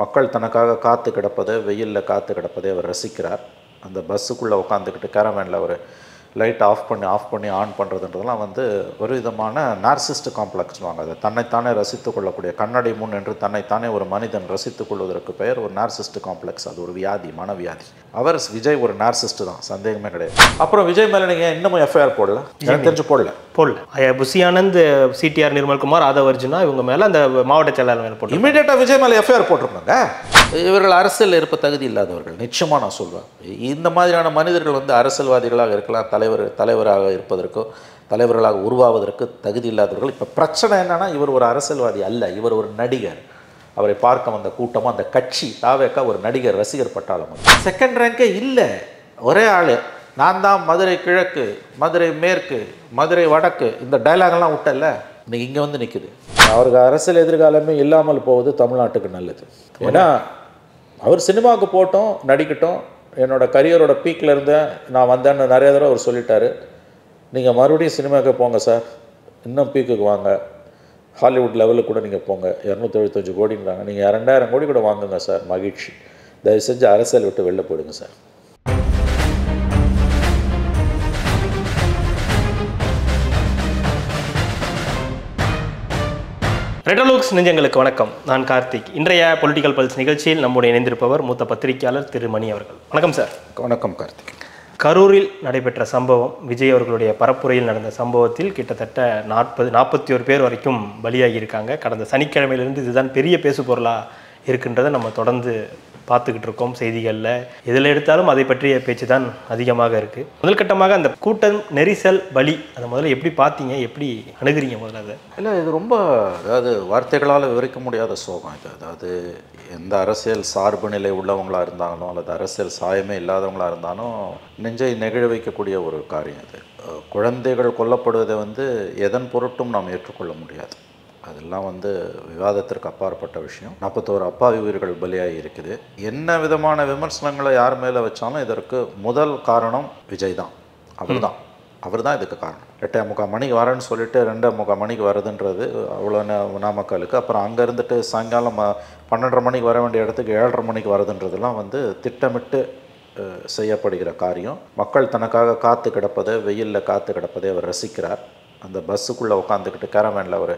மக்கள் தனக்காக காத்து கிடப்பதை, வெயிலில் காத்து கிடப்பதை அவர் ரசிக்கிறார். அந்த பஸ்ஸுக்குள்ளே உட்காந்துக்கிட்டு கேரவேனில் அவர் லைட் ஆஃப் பண்ணி ஆன் பண்ணுறதுன்றதெல்லாம் வந்து ஒரு விதமான நார்சிஸ்ட் காம்ப்ளெக்ஸ்னுவாங்க. அதை தன்னைத்தானே ரசித்து கொள்ளக்கூடிய, கண்ணாடி முன் என்று தன்னைத்தானே ஒரு மனிதன் ரசித்து கொள்வதற்கு பெயர் ஒரு நார்சிஸ்ட் காம்ப்ளெக்ஸ். அது ஒரு வியாதி, மனவியாதி. அவர் விஜய் ஒரு நார்சிஸ்ட் தான், சந்தேகமே கிடையாது. அப்புறம் விஜய் மேலே நீங்கள் இன்னமும் எஃப்ஐஆர் போடல? எனக்கு தெரிஞ்சு போடல. புஷி ஆனந்த், சிடிஆர், நிர்மல்குமார், ஆதவர்ஜுனா இவங்க மேலே அந்த மாவட்ட செயலாளர் மேலே போட்டு இமீடியட்டாக விஜய் மேலே எஃப்ஐஆர் போட்டிருந்தாங்க. இவர்கள் அரசியல் இருப்ப தகுதி இல்லாதவர்கள், நிச்சயமாக நான் சொல்வேன். இந்த மாதிரியான மனிதர்கள் வந்து அரசியல்வாதிகளாக இருக்கலாம், தலைவராக இருப்பதற்கோ தலைவர்களாக உருவாவதற்கு தகுதி இல்லாதவர்கள். இப்போ பிரச்சனை என்னன்னா, இவர் ஒரு அரசியல்வாதி அல்ல, இவர் ஒரு நடிகர். அவரை பார்க்க வந்த கூட்டமும் அந்த கட்சி தாவேக்கா ஒரு நடிகர் ரசிகர் பட்டாளம். செகண்ட் ரேங்கே இல்லை, ஒரே ஆள். நான் தான் மதுரை கிழக்கு, மதுரை மேற்கு, மதுரை வடக்கு, இந்த டைலாகெல்லாம் விட்டல, இன்னைக்கு இங்கே வந்து நிற்குது. அவருக்கு அரசியல் எதிர்காலமே இல்லாமல் போவது தமிழ்நாட்டுக்கு நல்லது. ஏன்னா அவர் சினிமாவுக்கு போட்டோம், நடிக்கட்டும். என்னோட கரியரோட பீக்கில் இருந்தேன், நான் வந்தேன்னு நிறைய தடவை அவர் சொல்லிட்டாரு. நீங்கள் மறுபடியும் சினிமாவுக்கு போங்க சார், இன்னும் பீக்குக்கு வாங்க, ஹாலிவுட் லெவலுக்கு கூட நீங்கள் போங்க. 275 கோடின்றாங்க, நீங்கள் 2000 கோடி கூட வாங்குங்க சார், மகிழ்ச்சி. தயவு செஞ்சு அரசியல் விட்டு வெளில போயிடுங்க சார். ரெட்ரோலுக்ஸ் நெஞ்சங்களுக்கு வணக்கம். நான் கார்த்திக். இன்றைய பொலிட்டிக்கல் பல்ஸ் நிகழ்ச்சியில் நம்முடைய இணைந்திருப்பவர் மூத்த பத்திரிகையாளர் திரு மணி அவர்கள். வணக்கம் சார். வணக்கம் கார்த்திக். கரூரில் நடைபெற்ற சம்பவம், விஜய் அவர்களுடைய பரப்புரையில் நடந்த சம்பவத்தில் கிட்டத்தட்ட 41 பேர் வரைக்கும் பலியாகி இருக்காங்க. கடந்த சனிக்கிழமையிலிருந்து இதுதான் பெரிய பேசு பொருளாக இருக்கின்றதை நம்ம தொடர்ந்து பார்த்துக்கிட்டு இருக்கோம் செய்திகளில். எதில் எடுத்தாலும் அதை பற்றிய பேச்சு தான் அதிகமாக இருக்குது. முதல் கட்டமாக அந்த கூட்டம், நெரிசல், பலி, அதை முதல்ல எப்படி பார்த்தீங்க, எப்படி அணுகிறீங்க முதல்ல? அதை இல்லை, இது ரொம்ப, அதாவது வார்த்தைகளால் விவரிக்க முடியாத சோகம் இது. அதாவது எந்த அரசியல் சார்பு நிலை உள்ளவங்களாக இருந்தாலும் அல்லது அரசியல் சாயமே இல்லாதவங்களாக இருந்தாலும் நெஞ்சை நெகிழ வைக்கக்கூடிய ஒரு காரியம் இது. குழந்தைகள் கொல்லப்படுவதை வந்து எதன் பொருட்டும் நாம் ஏற்றுக்கொள்ள முடியாது. அதெல்லாம் வந்து விவாதத்திற்கு அப்பாற்பட்ட விஷயம். 41 அப்பாவி உயிர்கள் பலியாகி இருக்குது. என்ன விதமான விமர்சனங்களை யார் மேலே வச்சாலும் இதற்கு முதல் காரணம் விஜய் தான். அவர் தான் இதுக்கு காரணம். 8:45 மணிக்கு வரேன்னு சொல்லிட்டு 2:45 மணிக்கு வருதுன்றது அவ்வளோ நாமக்கலுக்கு. அப்புறம் அங்கே இருந்துட்டு சாயங்காலம் 12:30 மணிக்கு வர வேண்டிய இடத்துக்கு 7:30 மணிக்கு வருதுன்றதுலாம் வந்து திட்டமிட்டு செய்யப்படுகிற காரியம். மக்கள் தனக்காக காத்து கிடப்பதை, வெயிலில் காத்து கிடப்பதை அவர் ரசிக்கிறார். அந்த பஸ்ஸுக்குள்ளே உட்காந்துக்கிட்டு கேரவேனில் அவர்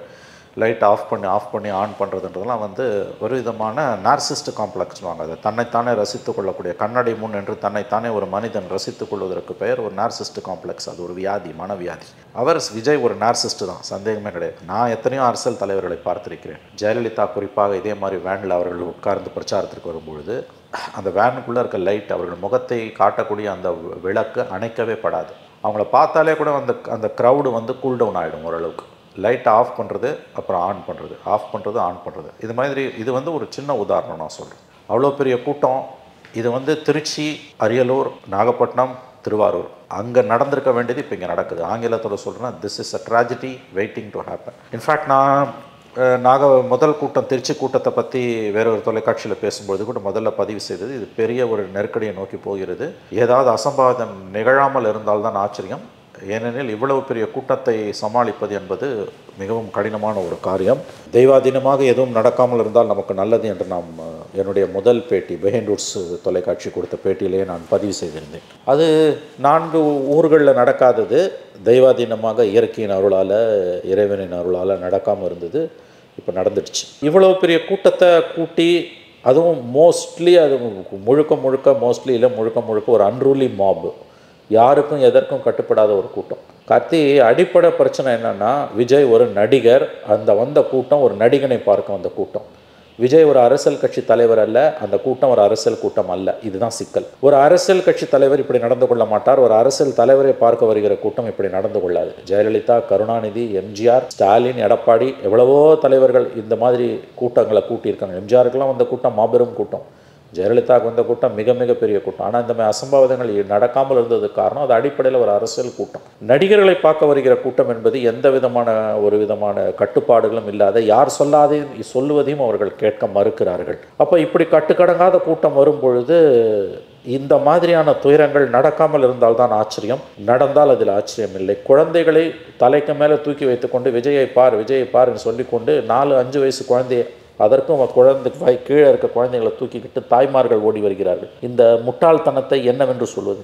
லைட் ஆஃப் பண்ணி ஆன் பண்ணுறதுன்றதெல்லாம் வந்து ஒரு விதமான நார்சிஸ்ட் காம்ப்ளெக்ஸ்னுவாங்க. அதை தன்னைத்தானே ரசித்து கொள்ளக்கூடிய, கண்ணாடி முன் என்று தன்னைத்தானே ஒரு மனிதன் ரசித்து கொள்வதற்கு பெயர் ஒரு நார்சிஸ்ட் காம்ப்ளெக்ஸ். அது ஒரு வியாதி, மனவியாதி. விஜய் ஒரு நார்சிஸ்ட் தான், சந்தேகமே கிடையாது. நான் எத்தனையோ அரசியல் தலைவர்களை பார்த்திருக்கிறேன். ஜெயலலிதா குறிப்பாக இதே மாதிரி வேனில் அவர்கள் உட்கார்ந்து பிரச்சாரத்திற்கு வரும்பொழுது அந்த வேனுக்குள்ளே இருக்க லைட், அவர்கள் முகத்தை காட்டக்கூடிய அந்த விளக்கு அணைக்கவே படாது. அவங்கள பார்த்தாலே கூட அந்த க்ரௌடு வந்து கூல் டவுன் ஆகிடும் ஓரளவுக்கு. லைட்டை ஆஃப் பண்ணுறது, அப்புறம் ஆன் பண்ணுறது, ஆஃப் பண்ணுறது, ஆன் பண்ணுறது. இது மாதிரி இது வந்து ஒரு சின்ன உதாரணம் நான் சொல்கிறேன். அவ்வளோ பெரிய கூட்டம். இது வந்து திருச்சி, அரியலூர், நாகப்பட்டினம், திருவாரூர், அங்கே நடந்திருக்க வேண்டியது இப்போ இங்கே நடக்குது. ஆங்கிலத்தோட சொல்கிறேன்னா, this is a tragedy waiting to happen. In fact நான் முதல் கூட்டம், திருச்சி கூட்டத்தை பற்றி வேறொரு தொலைக்காட்சியில் பேசும்போது கூட முதல்ல பதிவு செய்தது, இது பெரிய ஒரு நெருக்கடியை நோக்கி போகிறது. ஏதாவது அசம்பாவிதம் நிகழாமல் இருந்தால்தான் ஆச்சரியம். ஏனெனில் இவ்வளவு பெரிய கூட்டத்தை சமாளிப்பது என்பது மிகவும் கடினமான ஒரு காரியம். தெய்வாதீனமாக எதுவும் நடக்காமல் இருந்தால் நமக்கு நல்லது என்று என்னுடைய முதல் பேட்டி, பிஹைண்ட் ரூட்ஸ் தொலைக்காட்சி கொடுத்த பேட்டியிலேயே நான் பதிவு செய்திருந்தேன். அது 4 ஊர்களில் நடக்காதது, தெய்வாதீனமாக இயற்கையின் அருளால், இறைவனின் அருளால் நடக்காமல் இருந்தது. இப்போ நடந்துடுச்சு. இவ்வளவு பெரிய கூட்டத்தை கூட்டி, அதுவும் மோஸ்ட்லி அது மோஸ்ட்லி இல்லை, முழுக்க ஒரு அன்ரூலி மாப், யாருக்கும் எதற்கும் கட்டுப்படாத ஒரு கூட்டம். கார்த்தி, அடிப்படை பிரச்சனை என்னென்னா, விஜய் ஒரு நடிகர், அந்த வந்த கூட்டம் ஒரு நடிகனை பார்க்க வந்த கூட்டம். விஜய் ஒரு அரசியல் கட்சி தலைவர் அல்ல, அந்த கூட்டம் ஒரு அரசியல் கூட்டம் அல்ல. இதுதான் சிக்கல். ஒரு அரசியல் கட்சி தலைவர் இப்படி நடந்து கொள்ள மாட்டார். ஒரு அரசியல் தலைவரை பார்க்க வருகிற கூட்டம் இப்படி நடந்து கொள்ளாது. ஜெயலலிதா, கருணாநிதி, எம்ஜிஆர், ஸ்டாலின், எடப்பாடி, எவ்வளவோ தலைவர்கள் இந்த மாதிரி கூட்டங்களை கூட்டியிருக்காங்க. எம்ஜிஆருக்கெல்லாம் வந்த கூட்டம் மாபெரும் கூட்டம். ஜெயலலிதாவுக்கு வந்த கூட்டம் மிக மிக பெரிய கூட்டம். ஆனால் இந்த மாதிரி அசம்பாவிதங்கள் நடக்காமல் இருந்ததுக்கு காரணம் அது அடிப்படையில் ஒரு அரசியல் கூட்டம். நடிகர்களை பார்க்க வருகிற கூட்டம் என்பது எந்த விதமான கட்டுப்பாடுகளும் இல்லாத, யார் சொல்லுவதையும் அவர்கள் கேட்க மறுக்கிறார்கள். அப்போ இப்படி கட்டுக்கடங்காத கூட்டம் வரும் பொழுது இந்த மாதிரியான துயரங்கள் நடக்காமல் இருந்தால்தான் ஆச்சரியம், நடந்தால் அதில் ஆச்சரியம் இல்லை. குழந்தைகளை தலைக்கு மேலே தூக்கி வைத்துக்கொண்டு விஜயை பாருன்னு சொல்லிக்கொண்டு 4-5 வயசு குழந்தைய அதற்கும் குழந்தை கீழே இருக்க குழந்தைகளை தூக்கிக்கிட்டு தாய்மார்கள் ஓடி வருகிறார்கள். இந்த முட்டாள்தனத்தை என்னவென்று சொல்வது?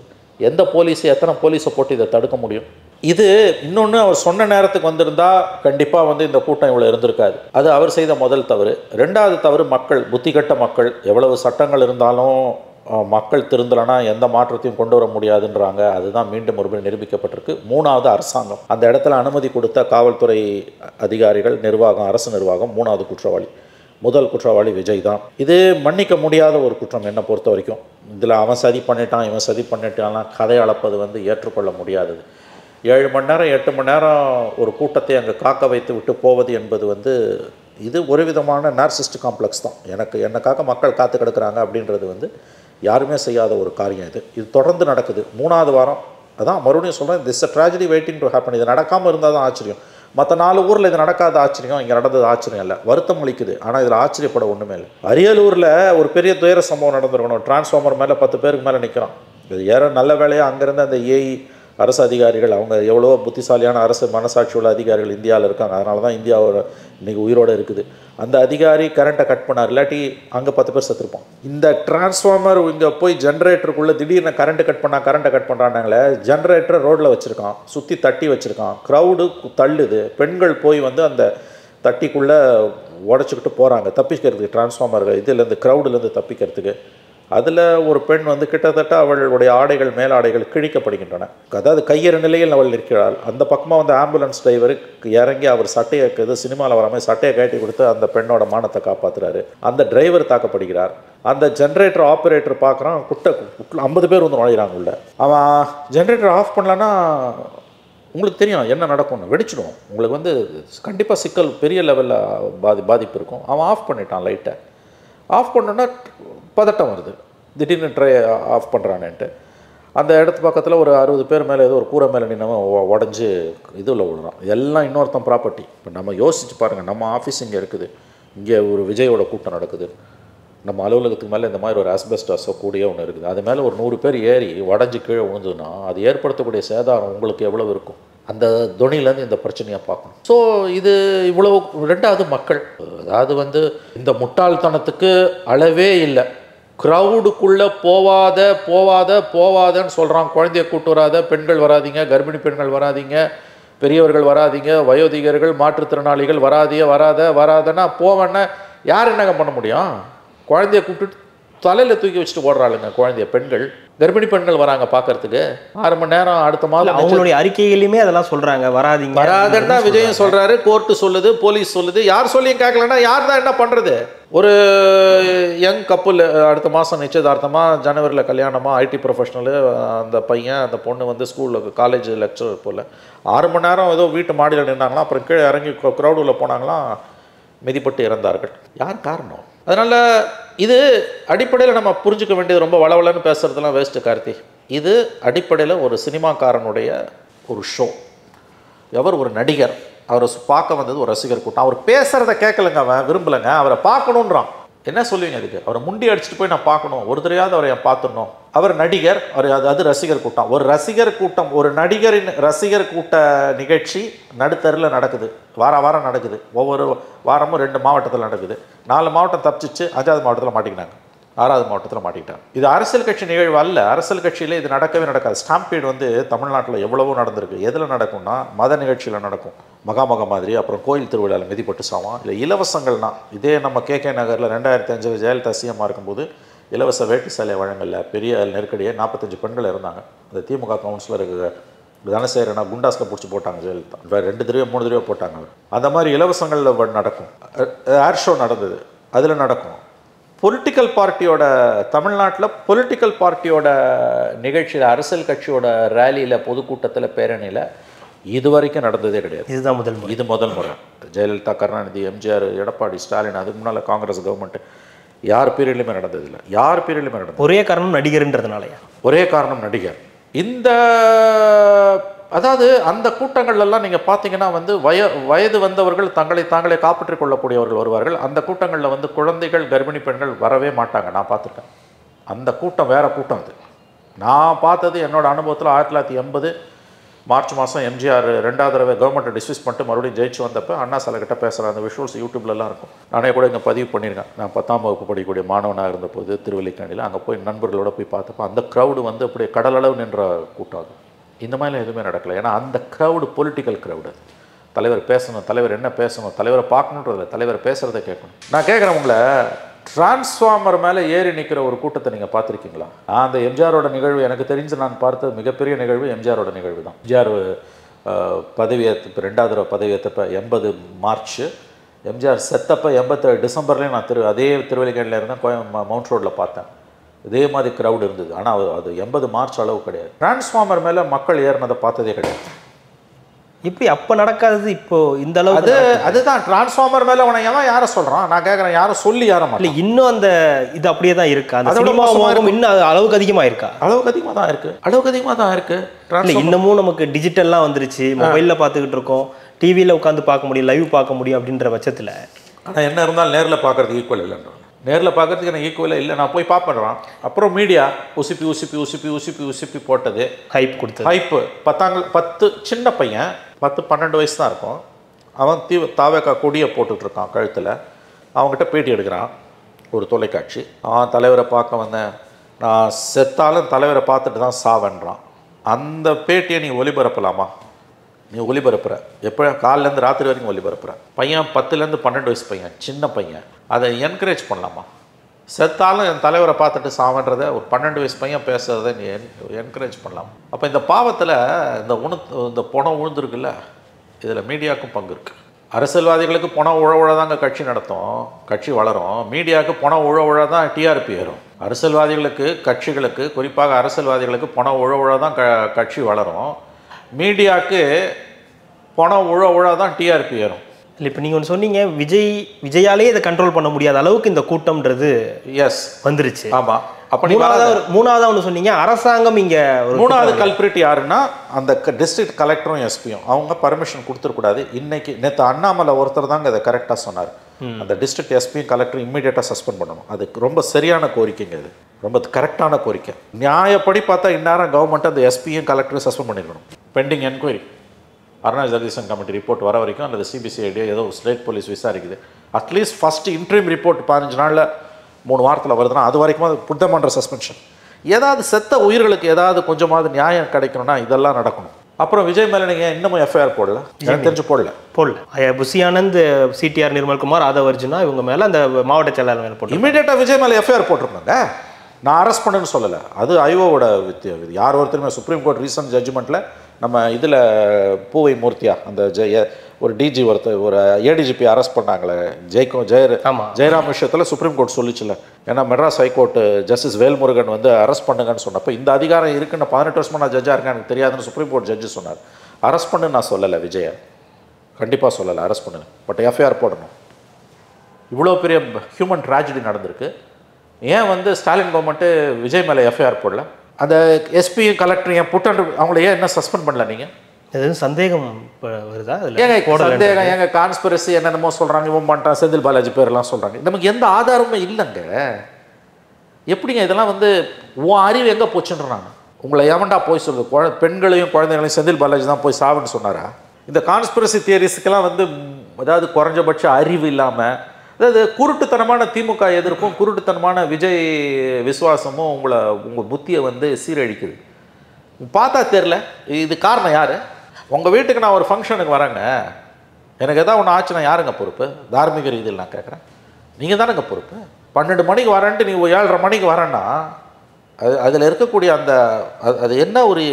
எந்த போலீஸை, எத்தனை போலீஸை போட்டு இதை தடுக்க முடியும்? இது இன்னொன்று, அவர் சொன்ன நேரத்துக்கு வந்திருந்தா கண்டிப்பாக வந்து இந்த கூட்டம் இவ்வளோ இருந்திருக்காது. அது அவர் செய்த முதல் தவறு. ரெண்டாவது தவறு, மக்கள், புத்திகட்ட மக்கள். எவ்வளவு சட்டங்கள் இருந்தாலும் மக்கள் திருந்தலைன்னா எந்த மாற்றத்தையும் கொண்டு வர முடியாதுன்றாங்க. அதுதான் மீண்டும் ஒருமுறை நிரூபிக்கப்பட்டிருக்கு. மூணாவது, அரசாங்கம். அந்த இடத்துல அனுமதி கொடுத்த காவல்துறை அதிகாரிகள், நிர்வாகம், அரசு நிர்வாகம் மூணாவது குற்றவாளி. முதல் குற்றவாளி விஜய் தான். இது மன்னிக்க முடியாத ஒரு குற்றம் என்னை பொறுத்த வரைக்கும். இதில் அவன் சதி பண்ணிட்டான், இவன் சதி பண்ணிட்டான்னா கதை அளப்பது வந்து ஏற்றுக்கொள்ள முடியாதது. 7 மணி நேரம் 8 மணி நேரம் ஒரு கூட்டத்தை அங்கே காக்க வைத்து விட்டு போவது என்பது வந்து இது ஒரு விதமான நார்சிஸ்ட் காம்ப்ளெக்ஸ் தான். என்னை காக்க மக்கள் காத்து கிடக்கிறாங்க அப்படின்றது வந்து யாருமே செய்யாத ஒரு காரியம். இது தொடர்ந்து நடக்குது. 3வது வாரம். அதான் மறுபடியும் சொல்கிறேன், this a tragedy waiting to happen. இது நடக்காமல் இருந்தால் தான் ஆச்சரியம். மற்ற 4 ஊரில் இது நடக்காத ஆச்சரியம், இங்கே நடந்தது ஆச்சரியம் இல்லை. வருத்தம் அளிக்குது, ஆனால் இதில் ஆச்சரியப்பட ஒன்றுமே இல்லை. அரியலூரில் ஒரு பெரிய துயர சம்பவம் நடந்திருக்கணும். டிரான்ஸ்ஃபார்மர் மேலே 10 பேருக்கு மேலே நிற்கிறான். இது ஏற நல்ல வேலையாக அங்கேருந்து அந்த ஏஇ அரசு அதிகாரிகள், அவங்க எவ்வளோ புத்திசாலியான அரசு மனசாட்சி உள்ள அதிகாரிகள் இந்தியாவில் இருக்காங்க. அதனால தான் இந்தியாவோட இன்றைக்கி உயிரோடு இருக்குது. அந்த அதிகாரி கரண்ட்டை கட் பண்ணார், இல்லாட்டி அங்கே 10 பேர் செத்துருப்போம். இந்த டிரான்ஸ்ஃபார்மர் இங்கே போய் ஜென்ரேட்டருக்குள்ளே திடீர்னு கரண்ட்டு கட் பண்ணுறாங்களே, ஜென்ரேட்டரை ரோட்டில் வச்சுருக்கான், சுற்றி தட்டி வச்சுருக்கான், க்ரௌடு தள்ளுது, பெண்கள் போய் வந்து அந்த தட்டிக்குள்ளே உடச்சிக்கிட்டு போகிறாங்க தப்பிக்கிறதுக்கு, டிரான்ஸ்ஃபார்மர் இதுலேருந்து க்ரௌடுலேருந்து தப்பிக்கிறதுக்கு. அதில் ஒரு பெண் வந்து கிட்டத்தட்ட அவளுடைய ஆடைகள், மேலாடைகள் கிழிக்கப்படுகின்றன. அதாவது கையறு நிலையில் அவள் இருக்கிறாள். அந்த பக்கமாக வந்து ஆம்புலன்ஸ் டிரைவருக்கு இறங்கி அவர் சட்டையை, சினிமாவில் வர மாதிரி சட்டையை கட்டி கொடுத்து அந்த பெண்ணோட மானத்தை காப்பாற்றுறாரு. அந்த டிரைவர் தாக்கப்படுகிறார். அந்த ஜென்ரேட்டர் ஆப்ரேட்டர் பார்க்குறான், 50 பேர் வந்து நுழையிறாங்க உள்ள. அவன் ஜென்ரேட்டர் ஆஃப் பண்ணலன்னா உங்களுக்கு தெரியும் என்ன நடக்கும்னு, வெடிச்சிடும். உங்களுக்கு வந்து கண்டிப்பாக சிக்கல், பெரிய லெவலில் பாதிப்பு இருக்கும். அவன் ஆஃப் பண்ணிட்டான். லைட்டை ஆஃப் பண்ணோன்னா பதட்டம் வருது, திடீர்னு ஆஃப் பண்ணுறானேன்ட்டு. அந்த இடத்து பக்கத்தில் ஒரு 60 பேர் மேலே ஏதோ ஒரு கூரை மேலே நின்னவன் உடஞ்சி இதில் விழுறான். இதெல்லாம் இன்னொருத்தன் ப்ராப்பர்ட்டி. இப்போ நம்ம யோசிச்சு பாருங்கள், நம்ம ஆஃபீஸ் இங்கே இருக்குது, இங்கே ஒரு விஜயோட கூட்டம் நடக்குது, நம்ம அலுவலகத்துக்கு மேலே இந்த மாதிரி ஒரு ஆஸ்பெஸ்டாஸோ கூடிய ஒன்று இருக்குது, அது மேலே ஒரு 100 பேர் ஏறி உடஞ்சி கீழே விழுந்துன்னா அது ஏற்படுத்தக்கூடிய சேதாரம் உங்களுக்கு எவ்வளோ இருக்கும்? அந்த துணியிலேருந்து இந்த பிரச்சனையை பார்க்கணும். ஸோ இது இவ்வளோ. ரெண்டாவது, மக்கள். அதாவது வந்து இந்த முட்டாள்தனத்துக்கு அளவே இல்லை. க்ரௌடுக்குள்ளே போவாதன்னு சொல்கிறான். குழந்தைய கூட்டு வராத, பெண்கள் வராதிங்க, கர்ப்பிணி பெண்கள் வராதிங்க, பெரியவர்கள் வராதிங்க, வயோதிகர்கள், மாற்றுத்திறனாளிகள் வராதன்னா போவேன்னா யார் என்னங்க பண்ண முடியும்? குழந்தைய கூப்பிட்டு தலையில் தூக்கி வச்சுட்டு ஓடுறாளுங்க குழந்தைய. பெண்கள், கர்ப்பிணி பெண்கள் வராங்க பார்க்கறதுக்கு. 6 மணி நேரம் அடுத்த மாதம் அவங்களுடைய அறிக்கையிலுமே அதெல்லாம் சொல்கிறாங்க, வராதுன்னா விஜயம் சொல்கிறாரு, கோர்ட்டு சொல்லுது, போலீஸ் சொல்லுது. யார் சொல்லியும் கேட்கலன்னா யார் தான் என்ன பண்ணுறது? ஒரு யங் கப்புள் அடுத்த மாதம் நிச்சயதார்த்தமாக, ஜனவரியில் கல்யாணமாக, ஐடி ப்ரொஃபஷனலு, அந்த பையன் அந்த பொண்ணு வந்து ஸ்கூலில் காலேஜ் லெக்சரர் போல் 6 மணி நேரம் ஏதோ வீட்டு மாடியில் நின்னாங்களாம். அப்புறம் கீழே இறங்கி க்ரௌடில் போனாங்களாம், மிதிப்பட்டு இறந்தார்கள். யார் காரணம்? அதனால் இது அடிப்படையில் நம்ம புரிஞ்சுக்க வேண்டியது, ரொம்ப வளவலன்னு பேசுகிறதுலாம் வேஸ்ட்டு கார்த்தி. இது அடிப்படையில் ஒரு சினிமாக்காரனுடைய ஒரு ஷோ. ஒரு நடிகர், அவரை பார்க்க வந்தது ஒரு ரசிகர் கூட்டம். அவர் பேசுகிறத கேட்கலங்க, அவன் விரும்பலைங்க, அவரை பார்க்கணுன்றான். என்ன சொல்லுவீங்க அதுக்கு? அவரை முண்டி அடிச்சுட்டு போய் நான் பார்க்கணும், ஒரு தெரியாத அவரை பார்த்துடணும். அவர் நடிகர், அது ரசிகர் கூட்டம். ஒரு ரசிகர் கூட்டம், ஒரு நடிகரின் ரசிகர் கூட்ட நிகழ்ச்சி நடுத்தரில் நடக்குது, வாரம் நடக்குது. ஒவ்வொரு வாரமும் 2 மாவட்டத்தில் நடக்குது. 4 மாவட்டம் தப்பிச்சிச்சு, 5வது மாவட்டத்தில் மாட்டிக்கினாங்க, 6வது மாவட்டத்தில் மாட்டிக்கிட்டாங்க. இது அரசியல் கட்சி நிகழ்வு அல்ல. அரசியல் கட்சியில் இது நடக்கவே நடக்காது. ஸ்டாம்பீடு வந்து தமிழ்நாட்டில் எவ்வளவோ நடந்திருக்கு. எதில் நடக்கும்னா மத நிகழ்ச்சியில் நடக்கும், மகாமக மாதிரி. அப்புறம் கோயில் திருவிழாவில் மிதிப்பட்டு சாவான். இல்லை இலவசங்கள்னா, இதே நம்ம KK நகரில் 2005 ஜெயலலிதா சிஎம்மாக இருக்கும்போது இலவச வேட்டி சேலை வழங்கல, பெரிய நெருக்கடியே 45 பெண்கள் இருந்தாங்க. அந்த திமுக கவுன்சிலருக்கு தனசேரனா குண்டாஸில் பிடிச்சி போட்டாங்க ஜெயலலிதா. 2 தடவை 3 தடவை போட்டாங்க. அந்த மாதிரி இலவசங்களில் நடக்கும். ஏர் ஷோ நடந்தது, அதில் நடக்கும். பொலிட்டிக்கல் பார்ட்டியோட, தமிழ்நாட்டில் பொலிட்டிக்கல் பார்ட்டியோட நிகழ்ச்சியில், அரசியல் கட்சியோட ரேலியில், பொதுக்கூட்டத்தில், பேரணியில் இது வரைக்கும் நடந்ததே கிடையாது. இதுதான் முதல் முறை. இது முதல் முறை. ஜெயலலிதா, கருணாநிதி, எம்ஜிஆர், எடப்பாடி, ஸ்டாலின், அதுக்கு முன்னால் காங்கிரஸ் கவர்மெண்ட், யார் பீரியட்லையுமே நடந்ததில்லை. யார் பீரியட்லையுமே நடந்தது. ஒரே காரணம் நடிகர்ன்றதுனாலயா? ஒரே காரணம் நடிகர். இந்த அதாவது அந்த கூட்டங்கள்லாம் நீங்கள் பார்த்தீங்கன்னா வந்து வயது வந்தவர்கள் தங்களை தாங்களே காப்பாற்றிக் கொள்ளக்கூடியவர்கள் வருவார்கள். அந்த கூட்டங்களில் வந்து குழந்தைகள், கர்ப்பிணி பெண்கள் வரவே மாட்டாங்க. நான் பார்த்துருக்கேன். அந்த கூட்டம் வேறு கூட்டம். அது நான் பார்த்தது என்னோடய அனுபவத்தில் 1980 மார்ச் மாதம் எம்ஜிஆர் 2வது தடவை கவர்மெண்ட்டை டிஸ்மிஸ் பண்ணிட்டு மறுபடியும் ஜெயிச்சு வந்தப்போ அண்ணா சிலைக்கிட்ட பேசுகிற அந்த விஷுவல்ஸ் யூடியூப்லலாம் இருக்கும். நானே கூட இங்கே பதிவு பண்ணியிருக்கேன். நான் 10ஆம் வகுப்பு படிக்கக்கூடிய மாணவனாக இருந்தபோது திருவல்லிக்கேணியில் அங்கே போய் நண்பர்களோட போய் பார்த்தப்போ அந்த க்ரௌடு வந்து அப்படியே கடலளவு நின்ற கூட்டம். அது இந்த மாதிரிலாம் எதுவுமே நடக்கலை. ஏன்னா அந்த க்ரௌடு பொலிட்டிக்கல் க்ரௌடு. தலைவர் பேசணும், தலைவர் என்ன பேசணும், தலைவரை பார்க்கணுன்றதில்ல, தலைவர் பேசுகிறத கேட்கணும். நான் கேட்குறேன், உங்களை டிரான்ஸ்ஃபார்மர் மேலே ஏறி நிற்கிற ஒரு கூட்டத்தை நீங்கள் பார்த்துருக்கீங்களா? அந்த எம்ஜிஆரோட நிகழ்வு எனக்கு தெரிஞ்சு நான் பார்த்த மிகப்பெரிய நிகழ்வு எம்ஜிஆரோட நிகழ்வு தான். எம்ஜிஆர் பதவியேற்று 2வது தடவை பதவியேற்றப்ப 80 மார்ச், எம்ஜிஆர் செத்தப்போ 87 டிசம்பர்லேயும் நான் அதே திருவல்லிக்கேணியில் இருந்தேன், மவுண்ட் ரோட்டில் பார்த்தேன். இதே மாதிரி க்ரௌடு இருந்தது. ஆனால் அது 80 மார்ச் அளவு கிடையாது. டிரான்ஸ்ஃபார்மர் மேலே மக்கள் ஏறினதை பார்த்ததே கிடையாது. இப்படி அப்போ நடக்காதது இப்போ இந்த அளவு? அதுதான் டிரான்ஸ்ஃபார்மர் மேலே உன யாரை சொல்கிறான்? நான் கேட்குறேன், யாரும் சொல்லி யாரும் இல்லை. இன்னும் அந்த இது அப்படியே தான் இருக்கா? அந்த சினிமாவும் இன்னும் அளவுக்கு அதிகமாக இருக்கா? அளவுக்கு அதிகமாக தான் இருக்குது, அளவுக்கு அதிகமாக தான் இருக்குது. இல்லை, இன்னமும் நமக்கு டிஜிட்டல்லாம் வந்துருச்சு, மொபைலில் பார்த்துக்கிட்டு இருக்கோம், டிவியில் உட்காந்து பார்க்க முடியும், லைவ் பார்க்க முடியும் அப்படின்ற பட்சத்தில். ஆனால் என்ன இருந்தாலும் நேரில் பார்க்குறதுக்கு ஈக்குவல் இல்லைன்ற, நேரில் பார்க்குறதுக்கு எனக்கு ஈக்குவலாக இல்லை. நான் போய் பார்ப்பேன். அப்புறம் மீடியா உசுப்பி போட்டது, ஹைப் கொடுத்து, ஹைப்பு 10 சின்ன பையன் 10-12 வயசு தான் இருக்கும். அவன் தாவேக்கா கொடியை போட்டுட்ருக்கான் கழுத்தில். அவங்ககிட்ட பேட்டி எடுக்கிறான் ஒரு தொலைக்காட்சி. அவன் தலைவரை பார்க்க வந்தேன், நான் செத்தாலும் தலைவரை பார்த்துட்டு தான் சாவன்றான். அந்த பேட்டியை நீ ஒளிபரப்பலாமா? நீ ஒளிபரப்புற எப்போ? காலிலேருந்து ராத்திரி வரைக்கும் ஒளிபரப்புற. பையன் 10லேருந்து 12 வயசு பையன், சின்ன பையன். அதை என்கரேஜ் பண்ணலாமா? செத்தாலும் என் தலைவரை பார்த்துட்டு சாவன்றதை ஒரு 12 வயசு பையன் பேசுறதை நீ என்கரேஜ் பண்ணலாம்? அப்போ இந்த பாவத்தில் இந்த பணம் உழுந்துருக்குல்ல, இதில் மீடியாவுக்கும் பங்கு இருக்குது. அரசியல்வாதிகளுக்கு பணம் உழவுழதாங்க கட்சி நடத்தும், கட்சி வளரும். மீடியாவுக்கு பணம் உழவுழதான் டிஆர்பி ஏறும். அரசியல்வாதிகளுக்கு, கட்சிகளுக்கு, குறிப்பாக அரசியல்வாதிகளுக்கு பணம் உழவுழதான் கட்சி வளரும். மீடியாவுக்கு பணம் உழவுழதான் டிஆர்பி ஏறும். இல்லை, இப்போ நீங்கள் ஒன்று சொன்னீங்க, விஜயாலே இதை கண்ட்ரோல் பண்ண முடியாத அளவுக்கு இந்த கூட்டம்ன்றது வந்துருச்சு. ஆமாம். அப்போ மூணாவதாக ஒன்று சொன்னீங்க, அரசாங்கம் இங்கே 3வது கல்பிரிட் யாருன்னா அந்த டிஸ்ட்ரிக்ட் கலெக்டரும் எஸ்பியும். அவங்க பர்மிஷன் கொடுத்துருக்கூடாது. நேற்று அண்ணாமலை ஒருத்தர் தாங்க அதை கரெக்டாக சொன்னார். அந்த டிஸ்ட்ரிக்ட் எஸ்பியும் கலெக்டரும் இம்மீடியட்டாக சஸ்பெண்ட் பண்ணணும். அது ரொம்ப சரியான கோரிக்கைங்க, அது ரொம்ப கரெக்டான கோரிக்கை. நியாயப்படி பார்த்தா இந்நேரம் கவர்மெண்ட் அந்த எஸ்பியும் கலெக்டரும் சஸ்பெண்ட் பண்ணிருக்கணும். Pending enquiry, Aruna Jagadeesan committee report வர வரைக்கும், அல்லது சிபிசிஐடியோ ஏதோ ஸ்டேட் போலீஸ் விசாரிக்குது. அட்லீஸ்ட் ஃபஸ்ட்டு இன்ட்ரீம் ரிப்போர்ட் 15 நாளில் 3 வாரத்தில் வருதுன்னா அது வரைக்கும் அது புத்தமன்ற சஸ்பென்ஷன். ஏதாவது செத்த உயிர்களுக்கு ஏதாவது கொஞ்சமாவது நியாயம் கிடைக்கணும்னா இதெல்லாம் நடக்கணும். அப்புறம் விஜய் மேலே நீங்கள் இன்னமும் எஃப்ஐஆர் போடல, எனக்கு தெரிஞ்சு போடல. புஷி ஆனந்த், சிடிஆர் நிர்மல்குமார், ஆதவ் அர்ஜுனா இவங்க மேலே அந்த மாவட்ட செயலாளர் மேலே போட்டு இமீடியட்டாக விஜய் மேலே எஃப்ஐஆர் போட்டிருந்தாங்க. நான் அரெஸ்ட் பண்ணுன்னு சொல்லலை, அது ஐஓவோட யார் ஒருத்தருமே சுப்ரீம் கோர்ட் ரீசன்ட் ஜட்ஜ்மெண்ட்டில் நம்ம இதில் பூவை மூர்த்தியா அந்த ஒரு டிஜி ஒரு ஏடிஜிபி அரெஸ்ட் பண்ணாங்களே ஜெயராம் விஷயத்தில் சுப்ரீம் கோர்ட் சொல்லிச்சுல. ஏன்னா மெட்ராஸ் ஹைகோர்ட்டு ஜஸ்டிஸ் வேல்முருகன் வந்து அரெஸ்ட் பண்ணுங்கன்னு சொன்னப்போ இந்த அதிகாரம் இருக்குன்னு 18 வருஷமாக நான் ஜட்ஜாக இருக்கேன் எனக்கு தெரியாதுன்னு சுப்ரீம் கோர்ட் ஜட்ஜு சொன்னார். அரெஸ்ட் பண்ணுன்னு நான் சொல்லலை, விஜயை கண்டிப்பாக சொல்லலை, அரெஸ்ட் பண்ணுங்க, பட் எஃப்ஐஆர் போடணும். இவ்வளோ பெரிய ஹியூமன் ட்ராஜடி நடந்திருக்கு. ஏன் வந்து ஸ்டாலின் கவர்மெண்ட்டு விஜய் மேலே எஃப்ஐஆர் போடல? அந்த எஸ்பியும் கலெக்டரையும் புட்டன்று அவங்கள ஏன் என்ன சஸ்பெண்ட் பண்ணல? நீங்கள் எதுவும் சந்தேகம் வருதா? சந்தேகம் ஏங்க கான்ஸ்பிரசி என்னென்னமோ சொல்கிறாங்க, இவன் பண்ணிட்டான், செந்தில் பாலாஜி பேரெல்லாம் சொல்கிறாங்க. நமக்கு எந்த ஆதாரமும் இல்லைங்க. எப்படிங்க இதெல்லாம் வந்து உன் அறிவு எங்கே போச்சுன்றாங்க? உங்களை எவன்டா போய் சொல்லுது? பெண்களையும் குழந்தைகளையும் செந்தில் பாலாஜி தான் போய் சாவுன்னு சொன்னாரா? இந்த கான்ஸ்பிரசி தியரிஸ்க்கெல்லாம் வந்து அதாவது குறைஞ்சபட்ச அறிவு இல்லாமல், அதாவது குருட்டுத்தனமான திமுக எதிர்ப்பும் குருட்டுத்தனமான விஜய் விசுவாசமும் உங்கள் புத்தியை வந்து சீரழிக்குது. பார்த்தா தெரில இது காரணம் யார்? உங்கள் வீட்டுக்கு நான் ஒரு ஃபங்க்ஷனுக்கு வரேங்க, எனக்கு எதாவது ஒன்று ஆச்சுன்னா யாருங்க பொறுப்பு? தார்மீக ரீதியில் நான் கேட்குறேன், நீங்கள் தானேங்க பொறுப்பு. 12 மணிக்கு வரேன்ட்டு நீ 7:30 மணிக்கு வரேன்னா அதில் இருக்கக்கூடிய அந்த அது என்ன ஒரு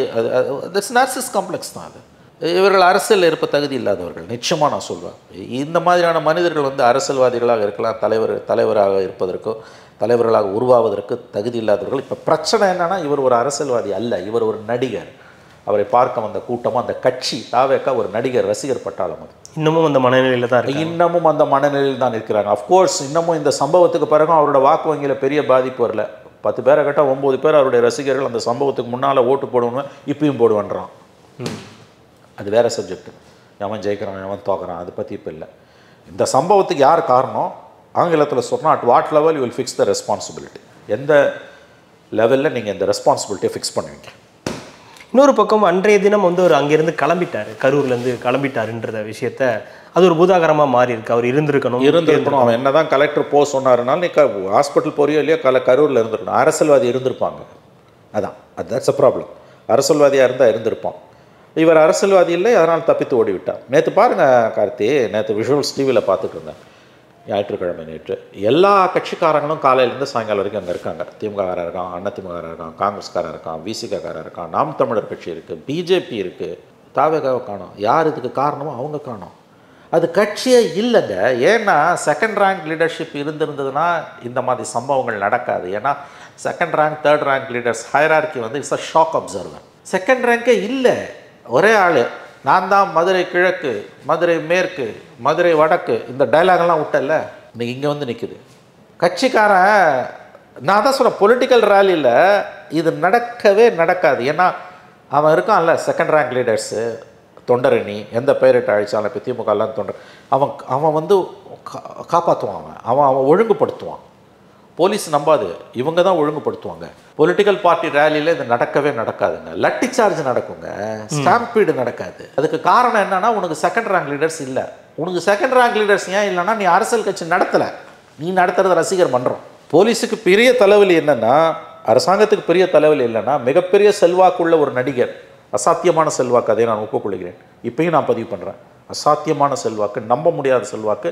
நார்சிஸ் காம்ப்ளெக்ஸ் தான் அது. இவர்கள் அரசியலில் இருப்ப தகுதி இல்லாதவர்கள், நிச்சயமாக நான் சொல்வேன். இந்த மாதிரியான மனிதர்கள் வந்து அரசியல்வாதிகளாக இருக்கலாம், தலைவராக இருப்பதற்கோ தலைவர்களாக உருவாவதற்கு தகுதி இல்லாதவர்கள். இப்போ பிரச்சனை என்னென்னா, இவர் ஒரு அரசியல்வாதி அல்ல, இவர் ஒரு நடிகர். அவரை பார்க்க வந்த கூட்டமும் அந்த கட்சி தாவேக்கா ஒரு நடிகர் ரசிகர் பட்டாளம். அது இன்னமும் அந்த மனநிலையில் தான் இருக்கு, இன்னமும் அந்த மனநிலையில் தான் இருக்கிறாங்க. அஃப்கோர்ஸ் இன்னமும் இந்த சம்பவத்துக்கு பிறகும் அவரோட வாக்கு வங்கியில் பெரிய பாதிப்பு வரல. 10 பேரை கேட்டால் 9 பேர் அவருடைய ரசிகர்கள் அந்த சம்பவத்துக்கு முன்னால் ஓட்டு போடுவேன், இப்பயும் போடுவேன்றான். அது வேறு சப்ஜெக்ட். எவன் ஜெயிக்கிறான் எவன் தோக்குறான் அதை பற்றி இப்போ இல்லை. இந்த சம்பவத்துக்கு யார் காரணம்? ஆங்கிலத்தில் சொன்னால் at what level you will fix the responsibility. எந்த லெவலில் நீங்கள் இந்த ரெஸ்பான்சிபிலிட்டியை ஃபிக்ஸ் பண்ணுவீங்க? இன்னொரு பக்கம் அன்றைய தினம் வந்து அவர் அங்கேருந்து கிளம்பிட்டார், கரூர்லேருந்து கிளம்பிட்டாருன்ற விஷயத்த அது ஒரு பூதாகரமாக மாறி இருக்கு. அவர் இருந்திருக்கணும். அவன் என்ன தான் கலெக்டர் போக சொன்னாருனாலும் நீ ஹாஸ்பிட்டல் போறியோ இல்லையோ கரூரில் இருந்திருக்கணும். அரசியல்வாதி இருந்திருப்பாங்க. That's a problem. அரசியல்வாதியாக இருந்தால் இருந்திருப்பான். இவர் அரசியல்வாதி இல்லை, அதனால் தப்பித்து ஓடிவிட்டார். நேற்று பாருங்கள் கார்த்தி, நேற்று விஷுவல்ஸ் டிவியில் பார்த்துட்டு இருந்தேன். ஞாயிற்றுக்கிழமை நேற்று எல்லா கட்சிக்காரங்களும் காலையிலேருந்து சாயங்காலம் வரைக்கும் அங்கே இருக்காங்க. திமுககாரர் இருக்கான், அதிமுககாரர் இருக்கான், காங்கிரஸ்காரர் இருக்கான், விசிகாரர் இருக்கான், நாம் தமிழர் கட்சி இருக்குது, பிஜேபி இருக்குது, தாவேகாவை காணோம். யார் இதுக்கு காரணமோ அவங்க காணோம். அது கட்சியே இல்லைங்க. ஏன்னா செகண்ட் ரேங்க் லீடர்ஷிப் இருந்திருந்ததுன்னா இந்த மாதிரி சம்பவங்கள் நடக்காது. ஏன்னா second rank third rank leaders hierarchy வந்து இட்ஸ் அ ஷாக் அப்சர்வர். செகண்ட் ரேங்கே இல்லை, ஒரே ஆள். நான் தான் மதுரை கிழக்கு, மதுரை மேற்கு, மதுரை வடக்கு, இந்த டைலாகெல்லாம் விட்டல, இன்னைக்கு இங்கே வந்து நிற்குது. கட்சிக்காரன் நான் தான் சொல்கிறேன், பொலிட்டிக்கல் ரேலியில் இது நடக்கவே நடக்காது. ஏன்னா அவன் இருக்கான்ல செகண்ட் ரேங்க் லீடர்ஸு, தொண்டரணி எந்த பெயரிட்டு அழைச்சாலும் இப்போ திமுகலாம் தொண்டர், அவன் வந்து காப்பாற்றுவான், அவன் ஒழுங்குபடுத்துவான். போலீஸ் நம்பாது, இவங்க தான் ஒழுங்குபடுத்துவாங்க. பொலிட்டிக்கல் பார்ட்டி ரேலியில் இது நடக்கவே நடக்காதுங்க. லட்டி சார்ஜ் நடக்குங்க, ஸ்டாம்பீடு நடக்காது. அதுக்கு காரணம் என்னன்னா, உனக்கு செகண்ட் ரேங்க் லீடர்ஸ் இல்லை. உனக்கு செகண்ட் ரேங்க் லீடர்ஸ் ஏன் இல்லைன்னா, நீ அரசியல் கட்சி நடத்தலை, நீ நடத்துறது ரசிகர் மன்றம். போலீஸுக்கு பெரிய தலைவலி என்னன்னா, அரசாங்கத்துக்கு பெரிய தலைவலி இல்லைன்னா, மிகப்பெரிய செல்வாக்குள்ள ஒரு நடிகர், அசாத்தியமான செல்வாக்கு, அதை நான் ஒப்புக்கொள்கிறேன், இப்பயும் நான் பதிவு பண்ணுறேன். அசாத்தியமான செல்வாக்கு, நம்ப முடியாத செல்வாக்கு.